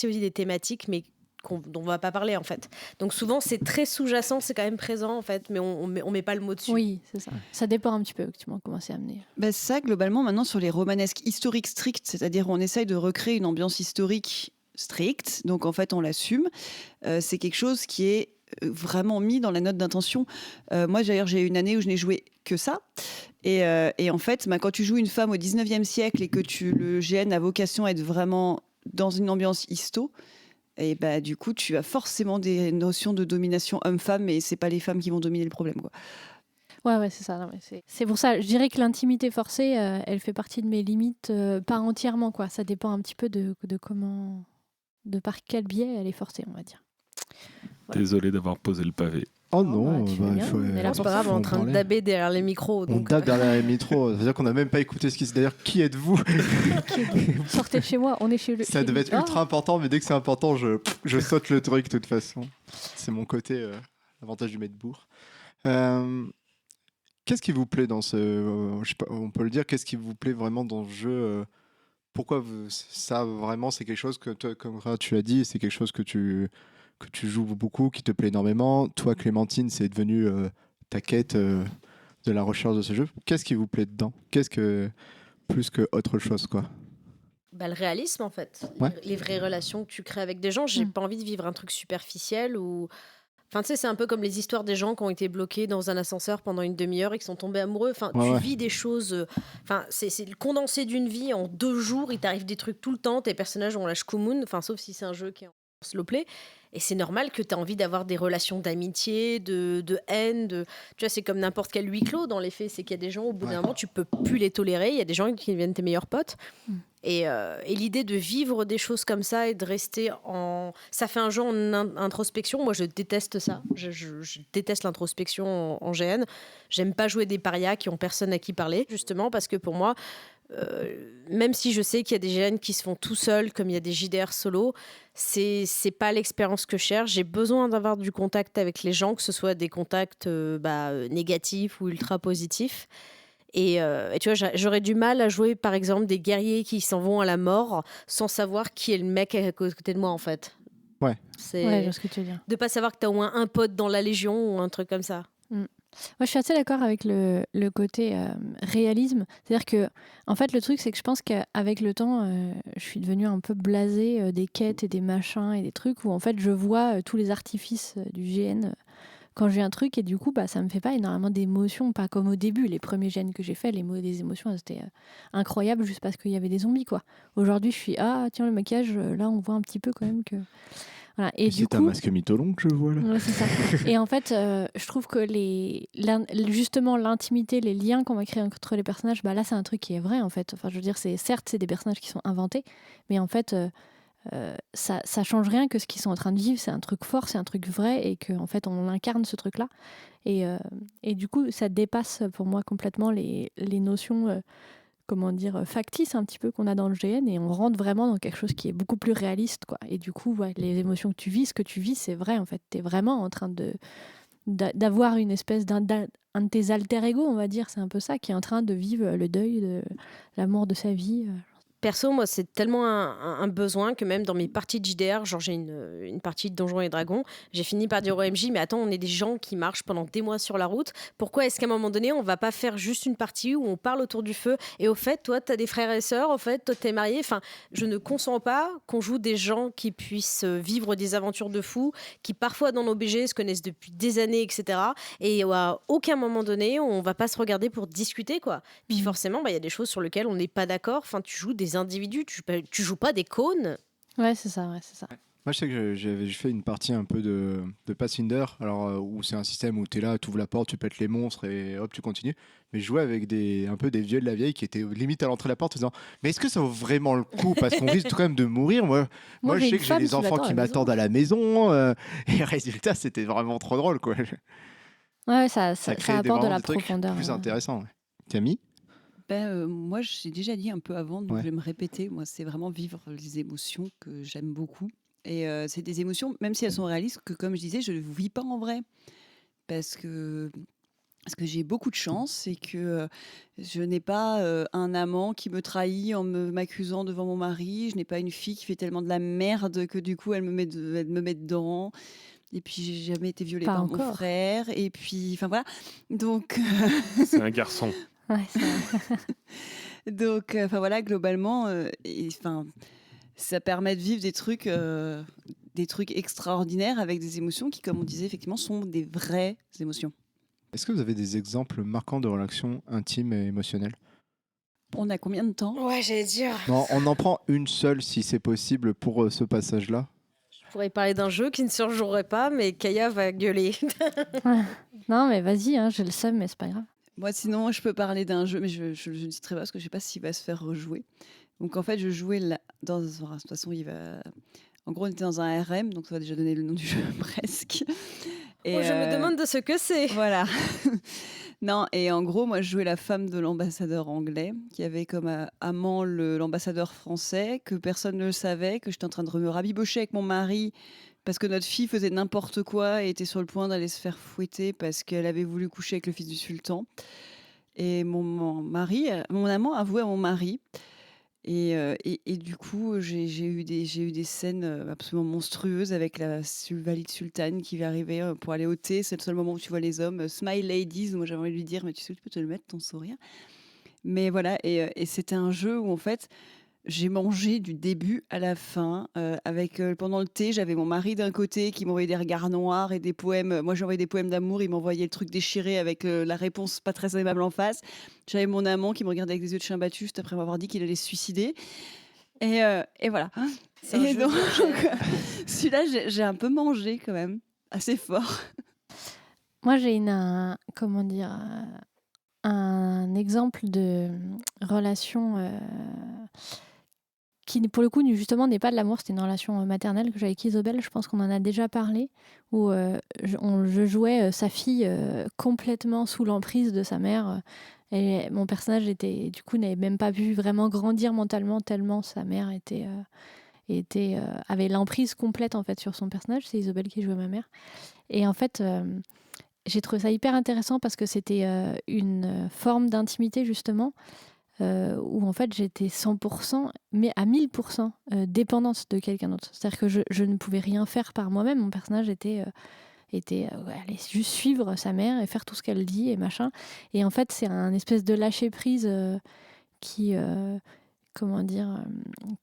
aussi des thématiques, mais dont on va pas parler en fait. Donc souvent c'est très sous-jacent, c'est quand même présent en fait, mais on met pas le mot dessus. Oui, c'est ça. Ça dépend un petit peu effectivement comment c'est amené. Ça, globalement, maintenant sur les romanesques historiques strictes, c'est-à-dire on essaye de recréer une ambiance historique stricte, donc en fait on l'assume, c'est quelque chose qui est vraiment mis dans la note d'intention. Moi d'ailleurs j'ai eu une année où je n'ai joué que ça. Et en fait, quand tu joues une femme au 19e siècle et que le GN a vocation à être vraiment dans une ambiance histo, et du coup, tu as forcément des notions de domination homme-femme, mais c'est pas les femmes qui vont dominer le problème, quoi. Ouais, c'est ça. Non, mais c'est pour ça, je dirais que l'intimité forcée, elle fait partie de mes limites, pas entièrement, quoi. Ça dépend un petit peu de comment, par quel biais elle est forcée, on va dire. Voilà. Désolé d'avoir posé le pavé. Oh non, tu fais bien, on est là C'est pas grave, on est en train de daber derrière les micros. On Donc, dabe derrière les micros, c'est-à-dire qu'on n'a même pas écouté ce qui se... D'ailleurs, qui êtes-vous? Sortez de chez moi, on est chez le. Ça devait être ultra important, mais dès que c'est important, je saute le truc de toute façon. C'est mon côté, l'avantage du Medbourg. Qu'est-ce qui vous plaît dans ce... je sais pas, on peut le dire, qu'est-ce qui vous plaît vraiment dans ce jeu? Pourquoi ça, vraiment, c'est quelque chose que, toi, comme tu l'as dit, c'est quelque chose que tu joues beaucoup, qui te plaît énormément. Toi, Clémentine, c'est devenu ta quête de la recherche de ce jeu. Qu'est-ce qui vous plaît dedans? Qu'est-ce que... plus que autre chose, quoi? le réalisme en fait. Ouais. Les vraies relations que tu crées avec des gens. J'ai pas envie de vivre un truc superficiel ou... Enfin, tu sais, c'est un peu comme les histoires des gens qui ont été bloqués dans un ascenseur pendant une demi-heure et qui sont tombés amoureux. Enfin, tu vis des choses... Enfin, c'est le condensé d'une vie en 2 jours. Il t'arrive des trucs tout le temps. Tes personnages ont la shkumun. Enfin, sauf si c'est un jeu qui est en slow play. Et c'est normal que tu as envie d'avoir des relations d'amitié, de haine. Tu vois, c'est comme n'importe quel huis clos dans les faits. C'est qu'il y a des gens, au bout d'un moment, tu peux plus les tolérer. Il y a des gens qui deviennent tes meilleurs potes. Et l'idée de vivre des choses comme ça et de rester en... Ça fait un jeu en introspection. Moi, je déteste ça. Je déteste l'introspection en GN. J'aime pas jouer des parias qui ont personne à qui parler, justement, parce que pour moi... même si je sais qu'il y a des GN qui se font tout seuls, comme il y a des JDR solo, c'est pas l'expérience que je cherche. J'ai besoin d'avoir du contact avec les gens, que ce soit des contacts négatifs ou ultra positifs. Et tu vois, j'aurais du mal à jouer, par exemple, des guerriers qui s'en vont à la mort sans savoir qui est le mec à côté de moi, en fait. Ouais. Ouais, je vois ce que tu veux dire. De pas savoir que t'as au moins un pote dans la Légion ou un truc comme ça. Moi, je suis assez d'accord avec le côté réalisme. C'est-à-dire que, en fait, le truc, c'est que je pense qu'avec le temps, je suis devenue un peu blasée des quêtes et des machins et des trucs où, en fait, je vois tous les artifices du GN quand je vis un truc et du coup ça me fait pas énormément d'émotions, pas comme au début, les premiers gènes que j'ai fait, des émotions elles étaient incroyables juste parce qu'il y avait des zombies quoi. Aujourd'hui je suis tiens le maquillage, là on voit un petit peu quand même que... Voilà. Et du c'est un coup, masque mytholon que je vois là. ouais, c'est ça. Et en fait, je trouve que justement l'intimité, les liens qu'on va créer entre les personnages, là c'est un truc qui est vrai en fait. Enfin, je veux dire, certes c'est des personnages qui sont inventés, mais en fait ça change rien que ce qu'ils sont en train de vivre. C'est un truc fort, c'est un truc vrai, et que en fait on incarne ce truc-là. Et du coup, ça dépasse pour moi complètement les notions. Comment dire, factice un petit peu qu'on a dans le GN, et on rentre vraiment dans quelque chose qui est beaucoup plus réaliste quoi. Et du coup les émotions que tu vis, ce que tu vis, c'est vrai en fait, t'es vraiment en train d'avoir une espèce un de tes alter ego, on va dire, c'est un peu ça, qui est en train de vivre le deuil de l'amour de sa vie. Perso, moi, c'est tellement un besoin que même dans mes parties de JDR, genre j'ai une partie de Donjons et Dragons, j'ai fini par dire au MJ, mais attends, on est des gens qui marchent pendant des mois sur la route. Pourquoi est-ce qu'à un moment donné, on va pas faire juste une partie où on parle autour du feu? Et au fait, toi, t'as des frères et sœurs, au fait, toi, t'es marié. Enfin, je ne consens pas qu'on joue des gens qui puissent vivre des aventures de fous, qui parfois dans nos BG se connaissent depuis des années, etc. Et à aucun moment donné, on va pas se regarder pour discuter, quoi. Puis forcément, y a des choses sur lesquelles on n'est pas d'accord. Enfin, tu joues des individus, tu joues pas des cônes. Ouais, c'est ça. Moi, je sais que j'ai fait une partie un peu de Pathfinder, alors où c'est un système où tu es là, tu ouvres la porte, tu pètes les monstres et hop, tu continues. Mais je jouais avec un peu des vieux de la vieille qui étaient limite à l'entrée de la porte en disant mais est-ce que ça vaut vraiment le coup parce qu'on risque quand même de mourir. Moi je sais que j'ai des enfants qui m'attendent à la maison et résultat, c'était vraiment trop drôle quoi. Ouais, ça apporte de la trucs profondeur. Plus intéressant. Ouais. Camille? Moi, j'ai déjà dit un peu avant, donc Ouais. je vais me répéter. Moi, c'est vraiment vivre les émotions que j'aime beaucoup. Et c'est des émotions, même si elles sont réalistes, que comme je disais, je ne vis pas en vrai. Parce que j'ai beaucoup de chance, c'est que je n'ai pas un amant qui me trahit en m'accusant devant mon mari. Je n'ai pas une fille qui fait tellement de la merde que du coup, elle me met dedans. Et puis, j'ai jamais été violée Pas par mon encore. frère. Et puis, enfin voilà. Donc... C'est un garçon. Ouais, c'est vrai. Donc, voilà, globalement, ça permet de vivre des trucs extraordinaires avec des émotions qui, comme on disait, effectivement, sont des vraies émotions. Est-ce que vous avez des exemples marquants de relations intimes et émotionnelles? On a combien de temps? Ouais, j'allais dire. Non, on en prend une seule si c'est possible pour ce passage-là. Je pourrais parler d'un jeu qui ne se rejouerait pas, mais Kaya va gueuler. Non, mais vas-y, j'ai le seum, mais c'est pas grave. Moi, sinon, je peux parler d'un jeu, mais je ne citerai pas parce que je ne sais pas s'il va se faire rejouer. Donc, en fait, je jouais de toute façon, en gros, on était dans un RM, donc ça va déjà donner le nom du jeu presque. Et je me demande de ce que c'est. Voilà. Non, et en gros, moi, je jouais la femme de l'ambassadeur anglais, qui avait comme amant l'ambassadeur français, que personne ne le savait, que j'étais en train de me rabibocher avec mon mari, parce que notre fille faisait n'importe quoi et était sur le point d'aller se faire fouetter parce qu'elle avait voulu coucher avec le fils du sultan. Et mon amant avouait à mon mari. Et du coup, j'ai eu des scènes absolument monstrueuses avec la valide sultane qui va arriver pour aller au thé. C'est le seul moment où tu vois les hommes. Smile ladies, moi j'avais envie de lui dire, mais tu sais, tu peux te le mettre, ton sourire. Mais voilà, et c'était un jeu où en fait, j'ai mangé du début à la fin. Pendant le thé, j'avais mon mari d'un côté qui m'envoyait des regards noirs et des poèmes. Moi, j'envoyais des poèmes d'amour. Il m'envoyait le truc déchiré avec la réponse pas très aimable en face. J'avais mon amant qui me regardait avec des yeux de chien battu juste après m'avoir dit qu'il allait se suicider. Et voilà. Et donc, celui-là, j'ai un peu mangé quand même, assez fort. Moi, j'ai un exemple de relation qui, pour le coup, justement, n'est pas de l'amour. C'était une relation maternelle que j'avais avec Isobel. Je pense qu'on en a déjà parlé, où je jouais sa fille complètement sous l'emprise de sa mère. Et mon personnage n'avait même pas pu vraiment grandir mentalement, tellement sa mère avait l'emprise complète en fait sur son personnage. C'est Isobel qui jouait ma mère. Et en fait, j'ai trouvé ça hyper intéressant parce que c'était une forme d'intimité justement où en fait j'étais 100%, mais à 1000% dépendante de quelqu'un d'autre. C'est-à-dire que je ne pouvais rien faire par moi-même. Mon personnage allait juste suivre sa mère et faire tout ce qu'elle dit et machin. Et en fait, c'est un espèce de lâcher prise comment dire,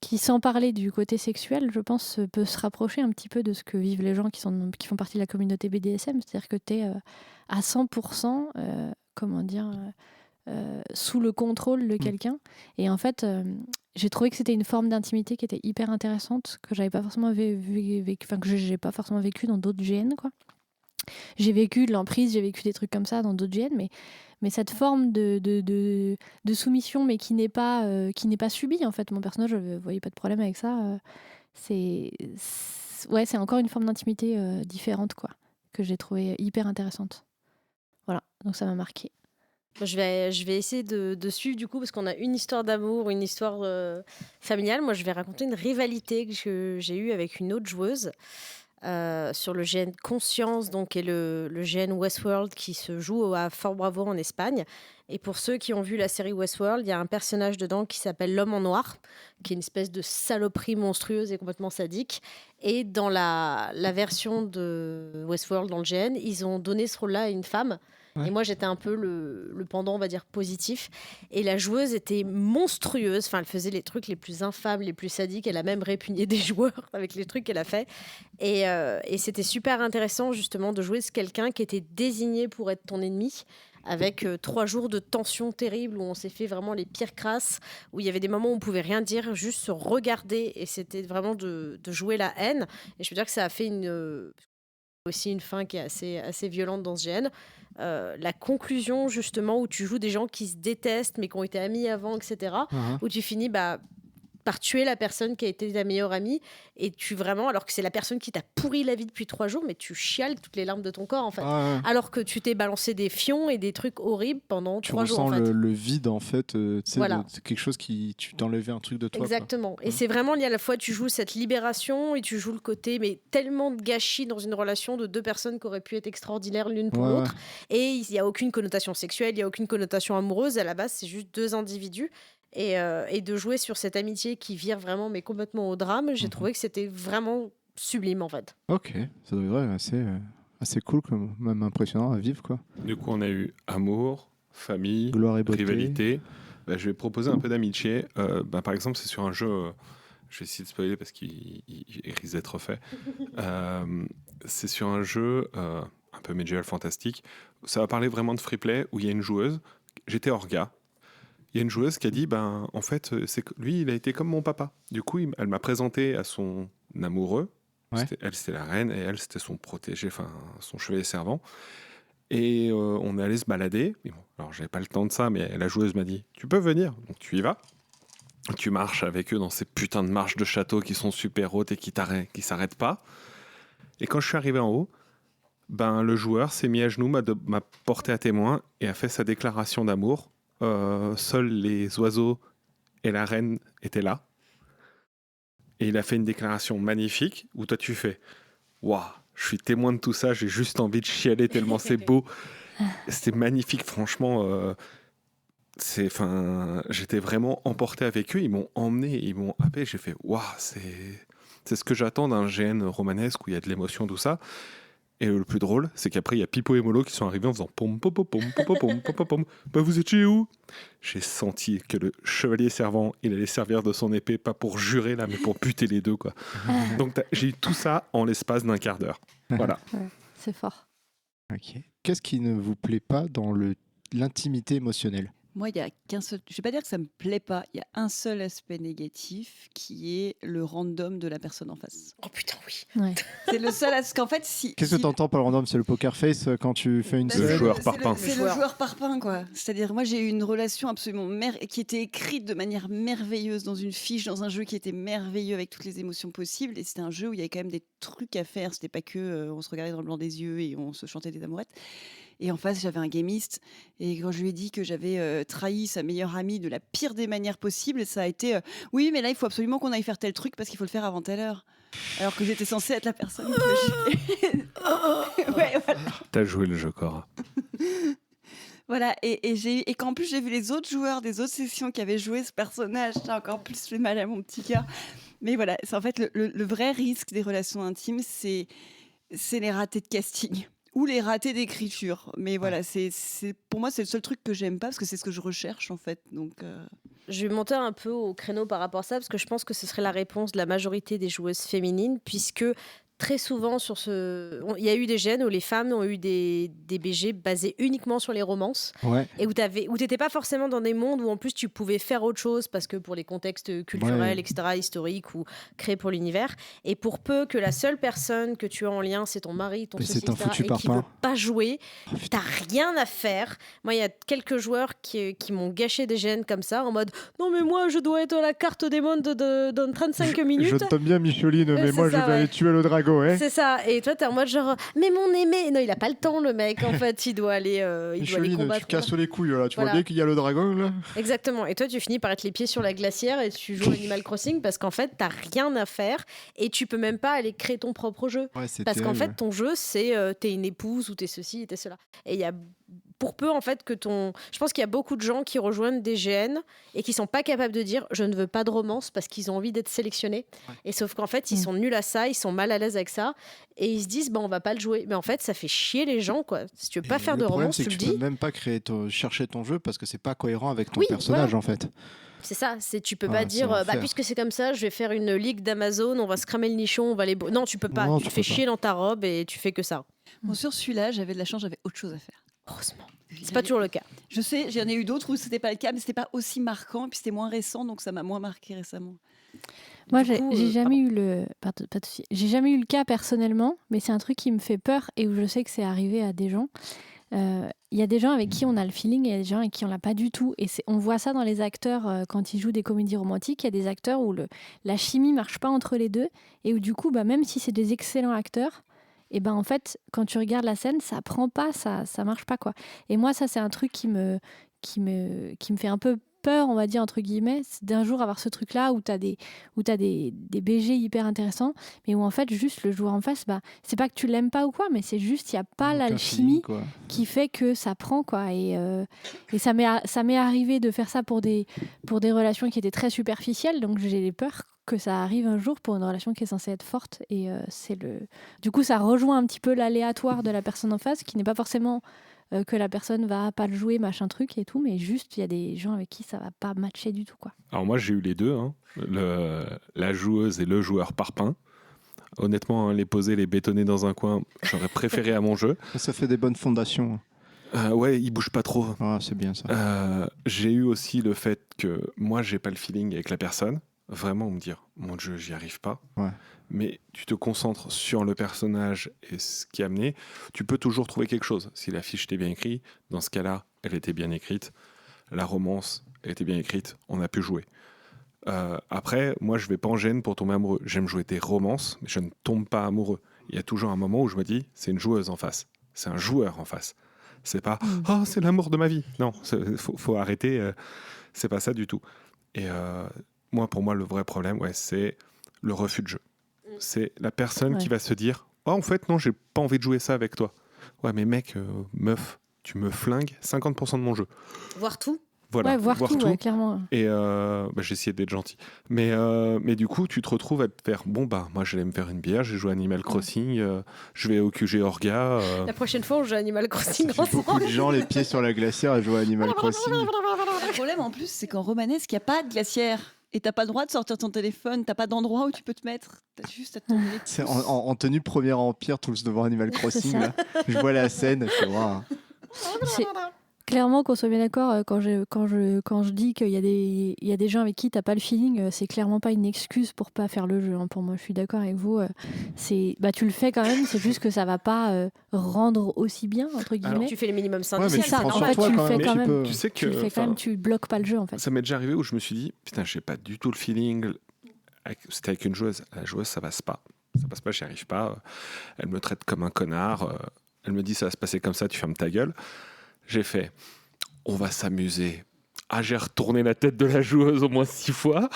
qui, sans parler du côté sexuel, je pense, peut se rapprocher un petit peu de ce que vivent les gens qui font partie de la communauté BDSM. C'est-à-dire que tu es à 100%, comment dire, sous le contrôle de quelqu'un. Et en fait, j'ai trouvé que c'était une forme d'intimité qui était hyper intéressante, que j'avais pas forcément que j'ai pas forcément vécu dans d'autres GN, quoi. J'ai vécu de l'emprise, j'ai vécu des trucs comme ça dans d'autres GN, mais cette forme de soumission, mais qui n'est pas subie, en fait. Mon personnage, je ne voyais pas de problème avec ça. C'est encore une forme d'intimité différente, que j'ai trouvé hyper intéressante. Voilà, donc ça m'a marqué. Je vais essayer de suivre du coup, parce qu'on a une histoire d'amour, une histoire familiale. Moi, je vais raconter une rivalité que j'ai eue avec une autre joueuse sur le GN Conscience, donc, et le GN Westworld qui se joue à Fort Bravo en Espagne. Et pour ceux qui ont vu la série Westworld, il y a un personnage dedans qui s'appelle l'homme en noir, qui est une espèce de saloperie monstrueuse et complètement sadique. Et dans la version de Westworld, dans le GN, ils ont donné ce rôle-là à une femme. Ouais. Et moi, j'étais un peu le pendant, on va dire, positif. Et la joueuse était monstrueuse. Enfin, elle faisait les trucs les plus infâmes, les plus sadiques. Elle a même répugné des joueurs avec les trucs qu'elle a fait. Et c'était super intéressant, justement, de jouer quelqu'un qui était désigné pour être ton ennemi, avec 3 jours de tension terrible où on s'est fait vraiment les pires crasses, où il y avait des moments où on pouvait rien dire, juste se regarder, et c'était vraiment de jouer la haine. Et je veux dire que ça a fait aussi une fin qui est assez violente dans ce GN. La conclusion, justement, où tu joues des gens qui se détestent mais qui ont été amis avant, etc., où tu finis par tuer la personne qui a été ta meilleure amie, et alors que c'est la personne qui t'a pourri la vie depuis 3 jours, mais tu chiales toutes les larmes de ton corps, en fait. Alors que tu t'es balancé des fions et des trucs horribles pendant 3 jours, en fait. Tu ressens le vide, en fait. Voilà. C'est quelque chose tu t'enlevais un truc de toi. Exactement. Quoi. Et c'est vraiment lié à la fois, tu joues cette libération et tu joues le côté, mais tellement de gâchis dans une relation de 2 personnes qui auraient pu être extraordinaires l'une pour l'autre. Et il n'y a aucune connotation sexuelle, il n'y a aucune connotation amoureuse. À la base, c'est juste 2 individus. Et de jouer sur cette amitié qui vire vraiment, mais complètement au drame, j'ai trouvé que c'était vraiment sublime, en fait. Ok, ça doit être assez cool, même impressionnant à vivre, quoi. Du coup, on a eu amour, famille, gloire et beauté, rivalité. Je vais proposer un peu d'amitié. Par exemple, c'est sur un jeu, je vais essayer de spoiler parce qu'il risque d'être fait. C'est sur un jeu un peu médiéval fantastique. Ça va parler vraiment de free play, où il y a une joueuse. J'étais orga. Il y a une joueuse qui a dit, en fait, lui, il a été comme mon papa. Du coup, elle m'a présenté à son amoureux. Ouais. C'était la reine, et elle, c'était son protégé, enfin, son chevalier servant. Et on est allé se balader. Et bon, alors, j'avais pas le temps de ça, mais la joueuse m'a dit, tu peux venir. Donc, tu y vas. Tu marches avec eux dans ces putains de marches de château qui sont super hautes et qui s'arrêtent pas. Et quand je suis arrivé en haut, le joueur s'est mis à genoux, m'a porté à témoin et a fait sa déclaration d'amour. Seuls les oiseaux et la reine étaient là. Et il a fait une déclaration magnifique où toi tu fais waouh, je suis témoin de tout ça, j'ai juste envie de chialer tellement c'est beau. C'était magnifique, franchement. J'étais vraiment emporté avec eux. Ils m'ont emmené, ils m'ont happé. J'ai fait waouh, c'est ce que j'attends d'un GN romanesque où il y a de l'émotion, tout ça. Et le plus drôle, c'est qu'après, il y a Pipo et Molo qui sont arrivés en faisant pom pom pom pom pom pom pom pom. Vous étiez où? J'ai senti que le chevalier servant, il allait servir de son épée, pas pour jurer là, mais pour buter les deux, quoi. Donc j'ai eu tout ça en l'espace d'1 quart d'heure. Voilà. Ouais, c'est fort. Ok. Qu'est-ce qui ne vous plaît pas dans l'intimité émotionnelle? Moi, il y a qu'un seul. Je vais pas dire que ça me plaît pas. Il y a un seul aspect négatif qui est le random de la personne en face. Oh putain, oui. Ouais. C'est le seul. Parce qu'en fait, Qu'est-ce que t'entends par le random? C'est le poker face quand tu fais une scène. Le joueur parpaing. C'est le joueur parpaing, quoi. C'est-à-dire, moi, j'ai eu une relation absolument qui était écrite de manière merveilleuse dans une fiche, dans un jeu qui était merveilleux avec toutes les émotions possibles. Et c'était un jeu où il y avait quand même des trucs à faire. C'était pas que on se regardait dans le blanc des yeux et on se chantait des amourettes. Et en face, j'avais un gamiste. Et quand je lui ai dit que j'avais trahi sa meilleure amie de la pire des manières possibles, ça a été oui, mais là, il faut absolument qu'on aille faire tel truc parce qu'il faut le faire avant telle heure. Alors que j'étais censée être la personne que ouais, voilà. T'as joué le jeu, Cora. Voilà, et qu'en plus, j'ai vu les autres joueurs des autres sessions qui avaient joué ce personnage. Ça a encore plus fait mal à mon petit cœur. Mais voilà, c'est en fait le vrai risque des relations intimes, c'est les ratés de casting. Ou les ratés d'écriture. Mais voilà, pour moi, c'est le seul truc que j'aime pas, parce que c'est ce que je recherche, en fait. Donc, Je vais monter un peu au créneau par rapport à ça, parce que je pense que ce serait la réponse de la majorité des joueuses féminines, puisque très souvent, il y a eu des gènes où les femmes ont eu des BG basés uniquement sur les romances, Ouais. et où tu n'étais pas forcément dans des mondes où en plus tu pouvais faire autre chose, parce que pour les contextes culturels, Ouais. etc., historiques, ou créés pour l'univers, et pour peu que la seule personne que tu as en lien, c'est ton mari, ton Mais ceci, c'est un etc., foutu et qui parpaing. veut pas jouer, Oh, putain. t'as rien à faire. Moi, il y a quelques joueurs qui m'ont gâché des gènes comme ça, en mode non, mais moi, je dois être à la carte des mondes dans 35 minutes. Je t'aime bien, Micheline, mais C'est moi, je ça, vais ouais. aller tuer le dragon, hein. C'est ça. Et toi, t'es en mode genre, mais mon aimé. Non, il a pas le temps, le mec. En fait, il doit aller Micheline, combattre. tu casses les couilles, là. Tu vois Voilà. bien qu'il y a le dragon, là. Exactement. Et toi, tu finis par être les pieds sur la glacière et tu joues Animal Crossing parce qu'en fait, t'as rien à faire et tu peux même pas aller créer ton propre jeu. Ouais, c'est Parce qu'en terrible. fait, ton jeu, c'est t'es une épouse ou t'es ceci et t'es cela. Et il y a pour peu en fait que je pense qu'il y a beaucoup de gens qui rejoignent des GN et qui sont pas capables de dire je ne veux pas de romance parce qu'ils ont envie d'être sélectionnés. Ouais. Et sauf qu'en fait, ils sont nuls à ça, ils sont mal à l'aise avec ça et ils se disent on va pas le jouer. Mais en fait, ça fait chier les gens quoi. Si tu veux pas Et faire de le problème, romance, c'est tu que le tu dis. peux même pas chercher ton jeu parce que c'est pas cohérent avec ton Oui, personnage, voilà. en fait. C'est ça, tu peux Ah, pas c'est dire l'enfer. puisque c'est comme ça, je vais faire une ligue d'Amazon, on va se cramer le nichon, on va les non, tu peux pas, Non, tu te tu fais peux pas. chier dans ta robe et tu fais que ça. Bon, sur celui-là, j'avais de la chance, j'avais autre chose à faire. Heureusement. C'est pas toujours le cas. Je sais, j'en ai eu d'autres où c'était pas le cas, mais c'était pas aussi marquant, et puis c'était moins récent, donc ça m'a moins marqué récemment. Moi, Du coup, j'ai jamais eu le. Pardon, pas de souci. J'ai jamais eu le cas personnellement, mais c'est un truc qui me fait peur et où je sais que c'est arrivé à des gens. Il y a des gens avec qui on a le feeling et il y a des gens avec qui on l'a pas du tout. Et on voit ça dans les acteurs quand ils jouent des comédies romantiques. Il y a des acteurs où la chimie marche pas entre les deux et où du coup, même si c'est des excellents acteurs, et en fait, quand tu regardes la scène, ça prend pas, ça marche pas quoi. Et moi, ça c'est un truc qui me fait un peu peur, on va dire entre guillemets, c'est d'un jour avoir ce truc-là où t'as des BG hyper intéressants, mais où en fait juste le joueur en face, c'est pas que tu l'aimes pas ou quoi, mais c'est juste il y a pas Donc, un l'alchimie feeling, quoi. qui fait que ça prend quoi. Et ça m'est arrivé de faire ça pour des relations qui étaient très superficielles, donc j'ai peur que ça arrive un jour pour une relation qui est censée être forte. Et du coup ça rejoint un petit peu l'aléatoire de la personne en face, qui n'est pas forcément que la personne va pas le jouer, machin truc et tout, mais juste il y a des gens avec qui ça va pas matcher du tout quoi. Alors moi j'ai eu les deux, hein. La joueuse et le joueur parpaing. Honnêtement, les poser, les bétonner dans un coin, j'aurais préféré à mon jeu. Ça fait des bonnes fondations. Ouais, ils bougent pas trop. Ah, c'est bien ça. J'ai eu aussi le fait que moi j'ai pas le feeling avec la personne. Vraiment me dire, mon jeu, j'y arrive pas. Ouais. Mais tu te concentres sur le personnage et ce qui est amené. Tu peux toujours trouver quelque chose. Si la fiche était bien écrite, dans ce cas-là, elle était bien écrite. La romance, elle était bien écrite. On a pu jouer. Après, moi, je vais pas en gêne pour tomber amoureux. J'aime jouer des romances, mais je ne tombe pas amoureux. Il y a toujours un moment où je me dis, c'est une joueuse en face. C'est un joueur en face. C'est pas, oh, c'est l'amour de ma vie. Non, faut arrêter. C'est pas ça du tout. Et pour moi, le vrai problème, c'est le refus de jeu. C'est la personne qui va se dire, oh, en fait, non, j'ai pas envie de jouer ça avec toi. Ouais, mais mec, meuf, tu me flingues 50% de mon jeu. Voir tout. Voilà, ouais, voir tout. Ouais, clairement. Et j'ai essayé d'être gentil. Mais du coup, tu te retrouves à te faire, moi, j'allais me faire une bière, j'ai joué à Animal Crossing, je vais au QG Orga. La prochaine fois, on joue à Animal Crossing Ça fait beaucoup de gens les pieds sur la glacière à jouer à Animal Crossing. Le problème en plus, c'est qu'en romanesque, il n'y a pas de glacière. Et t'as pas le droit de sortir ton téléphone, t'as pas d'endroit où tu peux te mettre. T'as juste à te tourner. C'est en tenue Premier Empire, tous devant Animal Crossing. Là. Je vois la scène, je fais wow. Clairement, qu'on soit bien d'accord, quand je dis qu'il y a des gens avec qui t'as pas le feeling, c'est clairement pas une excuse pour pas faire le jeu. Hein. Pour moi, je suis d'accord avec vous. Tu le fais quand même, c'est juste que ça va pas rendre aussi bien, entre guillemets. Alors, tu fais le minimum Ouais, mais syndical. tu ça, prends en sur fait, toi tu le quand fais même, quand tu même. peux. Tu sais que, Tu le fais quand même, tu bloques pas le jeu en fait. ça m'est déjà arrivé où je me suis dit, putain, j'ai pas du tout le feeling. C'était avec une joueuse. La joueuse, ça passe pas. Ça passe pas, j'y arrive pas. Elle me traite comme un connard. Elle me dit, ça va se passer comme ça, tu fermes ta gueule. J'ai fait, on va s'amuser. Ah, j'ai retourné la tête de la joueuse au moins 6 fois.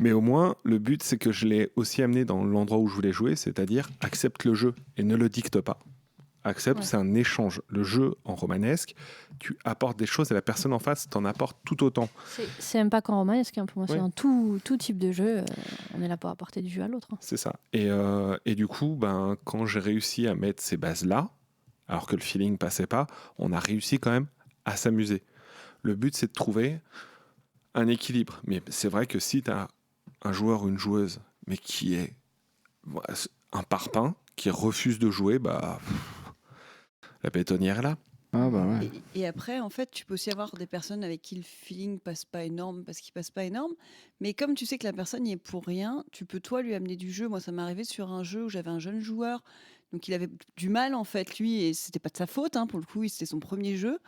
Mais au moins, le but, c'est que je l'ai aussi amené dans l'endroit où je voulais jouer, c'est-à-dire accepte le jeu et ne le dicte pas. Accepte, c'est un échange. Le jeu en romanesque, tu apportes des choses et la personne en face t'en apporte tout autant. C'est même pas qu'en romanesque, pour moi, Ouais. c'est dans tout type de jeu. On est là pour apporter du jeu à l'autre. Hein. C'est ça. Et du coup, quand j'ai réussi à mettre ces bases-là, alors que le feeling passait pas, on a réussi quand même à s'amuser. Le but, c'est de trouver un équilibre. Mais c'est vrai que si tu as un joueur ou une joueuse, mais qui est un parpaing, qui refuse de jouer, la bétonnière est là. Ah bah ouais. Et après, en fait, tu peux aussi avoir des personnes avec qui le feeling passe pas énorme parce qu'il passe pas énorme. Mais comme tu sais que la personne n'y est pour rien, tu peux toi lui amener du jeu. Moi, ça m'est arrivé sur un jeu où j'avais un jeune joueur, donc il avait du mal en fait lui, et c'était pas de sa faute pour le coup, c'était son premier jeu.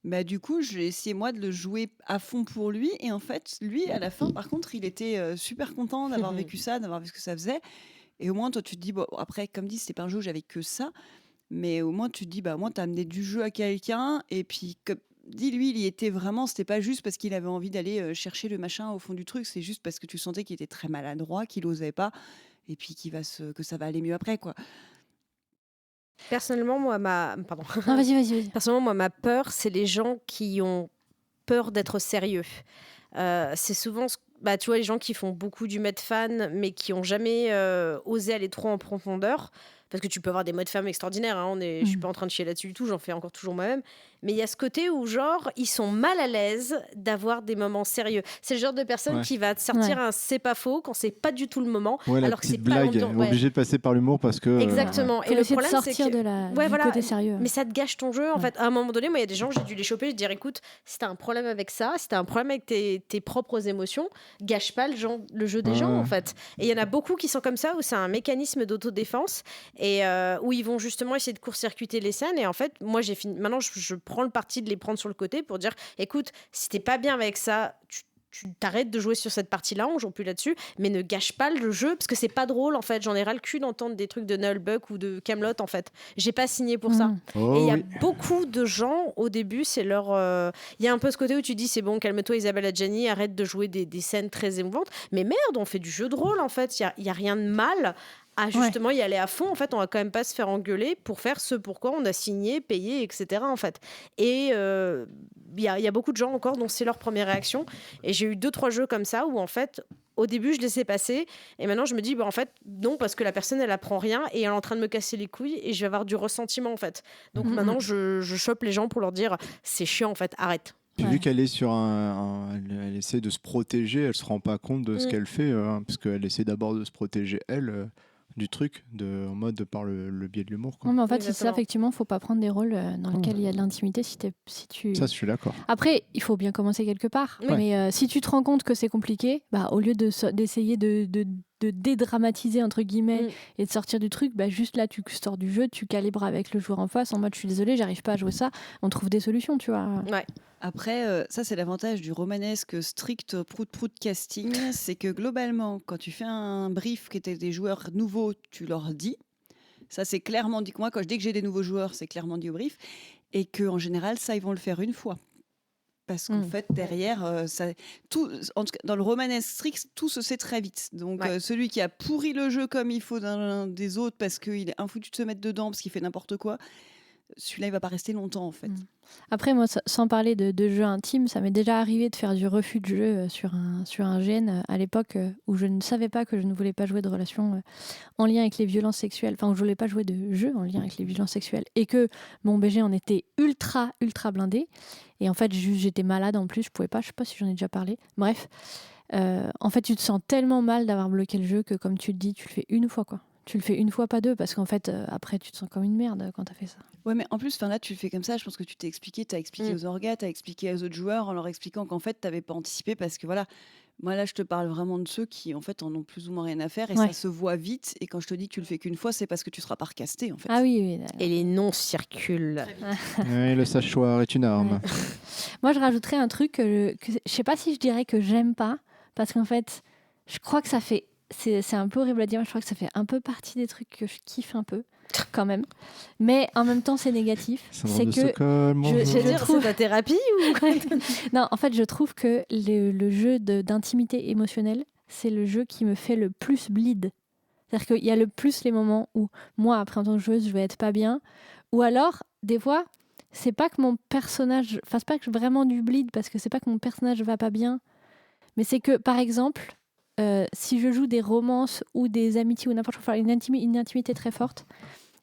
Bah, du coup, j'ai essayé moi de le jouer à fond pour lui, et en fait, lui à la fin, par contre, il était super content d'avoir vécu ça, d'avoir vu ce que ça faisait. Et au moins, toi, tu te dis, bon, après, comme dit, c'était pas un jeu où j'avais que ça. Mais au moins, tu te dis, au moins, tu as amené du jeu à quelqu'un. Et puis, comme dit lui, il y était vraiment, c'était pas juste parce qu'il avait envie d'aller chercher le machin au fond du truc. C'est juste parce que tu sentais qu'il était très maladroit, qu'il osait pas. Et puis, que ça va aller mieux après, quoi. Personnellement, moi, Pardon. Non, vas-y. Personnellement, moi, ma peur, c'est les gens qui ont peur d'être sérieux. C'est souvent, tu vois, les gens qui font beaucoup du mode fan, mais qui n'ont jamais osé aller trop en profondeur. Parce que tu peux avoir des modes femmes extraordinaires, je suis pas en train de chier là-dessus du tout, j'en fais encore toujours moi-même. Mais il y a ce côté où, genre, ils sont mal à l'aise d'avoir des moments sérieux. C'est le genre de personne qui va te sortir un c'est pas faux quand c'est pas du tout le moment. Ouais, alors que c'est blague, pas obligé de passer par l'humour parce que. Exactement. Et le problème, c'est sortir du côté sérieux. Mais ça te gâche ton jeu. En fait, à un moment donné, moi, il y a des gens, j'ai dû les choper, je dire, écoute, si t'as un problème avec ça, si t'as un problème avec tes propres émotions, gâche pas le jeu des gens, en fait. Et il y en a beaucoup qui sont comme ça, où c'est un mécanisme d'autodéfense et où ils vont justement essayer de court-circuiter les scènes. Et en fait, moi, j'ai fini. Maintenant, je prends le parti de les prendre sur le côté pour dire, écoute, si t'es pas bien avec ça, tu t'arrêtes de jouer sur cette partie-là, on joue plus là-dessus, mais ne gâche pas le jeu, parce que c'est pas drôle, en fait. J'en ai ras le cul d'entendre des trucs de Nullbuck ou de Camelot, en fait. J'ai pas signé pour ça. Et il y a beaucoup de gens, au début, c'est leur... Il y a un peu ce côté où tu dis, c'est bon, calme-toi Isabelle Adjani, arrête de jouer des scènes très émouvantes. Mais merde, on fait du jeu de rôle, en fait. Il y a rien de mal à justement y aller à fond. En fait, on va quand même pas se faire engueuler pour faire ce pourquoi on a signé, payé, etc. en fait. Et il y a beaucoup de gens encore dont c'est leur première réaction. Et j'ai eu 2-3 jeux comme ça où en fait, au début, je laissais passer. Et maintenant, je me dis, en fait, non, parce que la personne, elle apprend rien et elle est en train de me casser les couilles et je vais avoir du ressentiment, en fait. Donc maintenant, je chope les gens pour leur dire, c'est chiant, en fait, arrête. Puis vu qu'elle est sur elle essaie de se protéger, elle se rend pas compte de ce qu'elle fait, parce qu'elle essaie d'abord de se protéger, elle, du truc, en mode par le biais de l'humour. Quoi. Non, mais en fait, c'est ça, effectivement, faut pas prendre des rôles dans lesquels il y a de l'intimité. Si tu... Ça, je suis d'accord. Après, il faut bien commencer quelque part. Oui. Mais si tu te rends compte que c'est compliqué, au lieu d'essayer de dédramatiser entre guillemets et de sortir du truc, juste là tu sors du jeu, tu calibres avec le joueur en face en mode je suis désolé, j'arrive pas à jouer ça, on trouve des solutions, tu vois. Ouais. Après, ça c'est l'avantage du romanesque strict prout casting, c'est que globalement, quand tu fais un brief qui était des joueurs nouveaux, tu leur dis. Ça c'est clairement dit que moi, dès que j'ai des nouveaux joueurs, c'est clairement dit au brief, et que en général, ça ils vont le faire une fois. Parce qu'en fait, derrière, en tout cas, dans le romanesque strict, tout se sait très vite. Donc, celui qui a pourri le jeu comme il faut d'un des autres parce qu'il est infoutu de se mettre dedans, parce qu'il fait n'importe quoi, celui-là, il va pas rester longtemps, en fait. Après, moi, sans parler de jeux intimes, ça m'est déjà arrivé de faire du refus de jeu sur un GN à l'époque où je ne savais pas que je ne voulais pas jouer de relations en lien avec les violences sexuelles, enfin, où je voulais pas jouer de jeu en lien avec les violences sexuelles, et que mon BG en était ultra blindé. Et en fait, j'étais malade en plus, je pouvais pas, je sais pas si j'en ai déjà parlé. Bref, en fait, tu te sens tellement mal d'avoir bloqué le jeu que, comme tu le dis, tu le fais une fois, quoi. Tu le fais une fois, pas deux, parce qu'en fait, après, tu te sens comme une merde quand t'as fait ça. Ouais, mais en plus, là, tu le fais comme ça. Je pense que tu t'as expliqué aux orgas, t'as expliqué aux autres joueurs en leur expliquant qu'en fait, t'avais pas anticipé parce que voilà. Moi, là, je te parle vraiment de ceux qui, en fait, en ont plus ou moins rien à faire et ça se voit vite. Et quand je te dis que tu le fais qu'une fois, c'est parce que tu seras pas recasté, en fait. Ah oui. Et les noms circulent. Oui, le sachoir est une arme. Moi, je rajouterais un truc que je sais pas si je dirais que j'aime pas, parce qu'en fait, je crois que ça fait... C'est un peu horrible à dire, mais je crois que ça fait un peu partie des trucs que je kiffe un peu, quand même. Mais en même temps, c'est négatif. C'est que je trouve la thérapie ou non, en fait, je trouve que le jeu d'intimité émotionnelle, c'est le jeu qui me fait le plus bleed. C'est-à-dire qu'il y a le plus les moments où moi, après en tant que joueuse, je vais être pas bien. Ou alors, des fois, c'est pas que mon personnage fasse pas vraiment du bleed, parce que c'est pas que mon personnage va pas bien, mais c'est que, par exemple, si je joue des romances ou des amitiés ou n'importe quoi, une intimité très forte,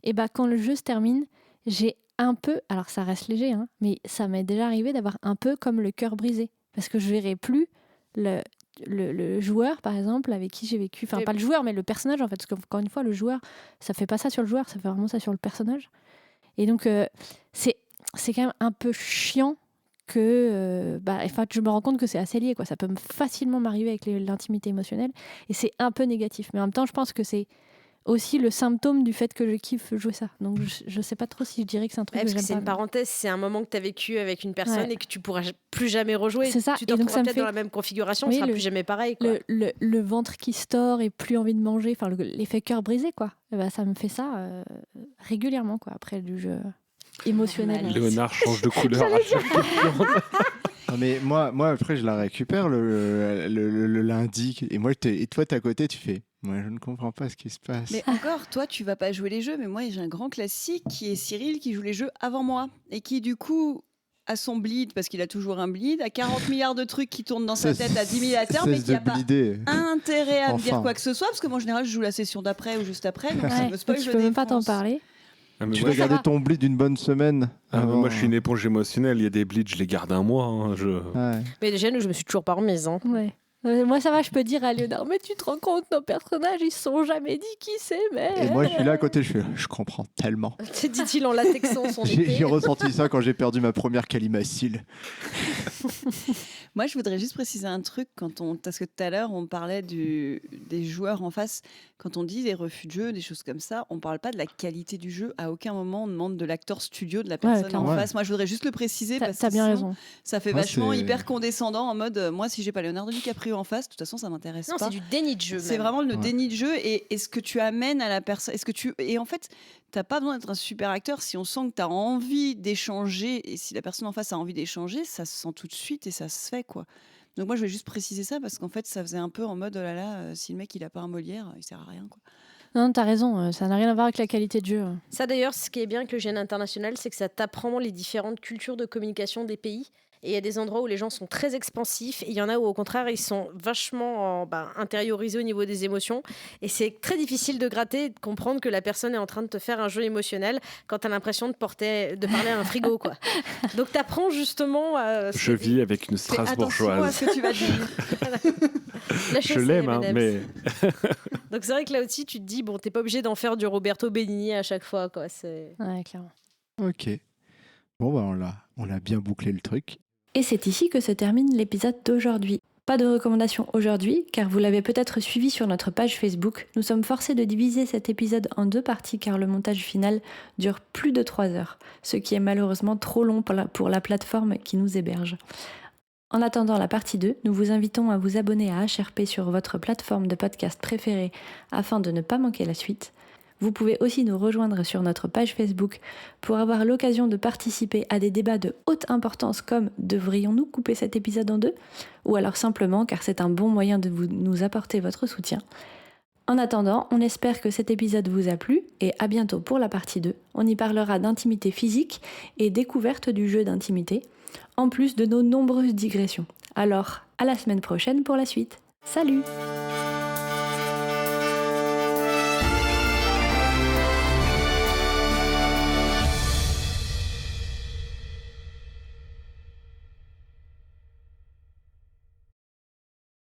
et quand le jeu se termine, j'ai un peu, alors ça reste léger, mais ça m'est déjà arrivé d'avoir un peu comme le cœur brisé. parce que je verrai plus le joueur, par exemple, avec qui j'ai vécu. Enfin, pas le joueur, mais le personnage, en fait. Parce qu'encore une fois, le joueur, ça fait pas ça sur le joueur, ça fait vraiment ça sur le personnage. Et donc, c'est quand même un peu chiant que je me rends compte que c'est assez lié, quoi. Ça peut facilement m'arriver avec l'intimité émotionnelle. Et c'est un peu négatif. Mais en même temps, je pense que c'est aussi le symptôme du fait que je kiffe jouer ça. Donc je sais pas trop si je dirais que c'est un truc que j'aime pas. C'est une parenthèse, c'est un moment que tu as vécu avec une personne et que tu pourras plus jamais rejouer. C'est ça. Tu te retrouveras peut-être dans la même configuration, ce sera plus jamais pareil, quoi. Le ventre qui se tord et plus envie de manger, enfin l'effet cœur brisé, quoi. Et ça me fait ça régulièrement, quoi, après du jeu émotionnel. Léonard change de couleur à chaque question. Non, mais moi après je la récupère le lundi et toi t'es à côté, tu fais moi je ne comprends pas ce qui se passe. Mais encore, toi tu vas pas jouer les jeux, mais moi j'ai un grand classique qui est Cyril qui joue les jeux avant moi et qui du coup a son bleed, parce qu'il a toujours un bleed, a 40 milliards de trucs qui tournent dans sa tête à 10 000 à terre, mais qui n'a pas intérêt à me dire quoi que ce soit, parce que moi en général je joue la session d'après ou juste après, donc ça me spoil, tu peux même pas t'en parler. Tu dois garder ton bleed d'une bonne semaine. Moi, je suis une éponge émotionnelle. Il y a des bleeds, je les garde un mois. Mais déjà, je me suis toujours pas remise. Hein. Ouais. Moi, ça va, je peux dire à Léonard, mais tu te rends compte, nos personnages, ils se sont jamais dit qui s'aimaient. Et moi, je suis là à côté, je comprends tellement. Dit-il en latexant son épée. J'ai ressenti ça quand j'ai perdu ma première Kalimacile. Moi, je voudrais juste préciser un truc, parce que tout à l'heure, on parlait des joueurs en face. Quand on dit des refus de jeu, des choses comme ça, on ne parle pas de la qualité du jeu. À aucun moment, on demande de l'acteur studio, de la personne en face. Moi, je voudrais juste le préciser, parce que bien raison. Ça fait vachement hyper condescendant, en mode, moi, si j'ai pas Leonardo DiCaprio en face, de toute façon, ça m'intéresse pas. Non, c'est du déni de jeu. C'est vraiment le déni de jeu. Et ce que tu amènes à la personne... Et en fait, t'as pas besoin d'être un super acteur. Si on sent que tu as envie d'échanger, et si la personne en face a envie d'échanger, ça se sent tout de suite et ça se fait, quoi. Donc moi, je vais juste préciser ça parce qu'en fait, ça faisait un peu en mode, oh là là, si le mec, il a pas un Molière, il sert à rien, quoi. Non, t'as raison, ça n'a rien à voir avec la qualité de jeu. Ça, d'ailleurs, ce qui est bien avec le GN international, c'est que ça t'apprend les différentes cultures de communication des pays. Et il y a des endroits où les gens sont très expansifs et il y en a où au contraire ils sont vachement intériorisés au niveau des émotions, et c'est très difficile de gratter et de comprendre que la personne est en train de te faire un jeu émotionnel quand tu as l'impression de parler à un frigo, quoi. Donc tu apprends justement je vis avec une Strasbourgeoise. Attention à ce que tu vas dire. Je l'aime, mais donc c'est vrai que là aussi tu te dis t'es pas obligé d'en faire du Roberto Benigni à chaque fois, quoi. Ouais, clairement. Ok, bon on a bien bouclé le truc. Et c'est ici que se termine l'épisode d'aujourd'hui. Pas de recommandation aujourd'hui, car vous l'avez peut-être suivi sur notre page Facebook. Nous sommes forcés de diviser cet épisode en 2 parties car le montage final dure plus de 3 heures, ce qui est malheureusement trop long pour la plateforme qui nous héberge. En attendant la partie 2, nous vous invitons à vous abonner à HRP sur votre plateforme de podcast préférée afin de ne pas manquer la suite. Vous pouvez aussi nous rejoindre sur notre page Facebook pour avoir l'occasion de participer à des débats de haute importance comme « Devrions-nous couper cet épisode en 2 ?» ou alors simplement car c'est un bon moyen de nous apporter votre soutien. En attendant, on espère que cet épisode vous a plu et à bientôt pour la partie 2. On y parlera d'intimité physique et découverte du jeu d'intimité, en plus de nos nombreuses digressions. Alors, à la semaine prochaine pour la suite. Salut!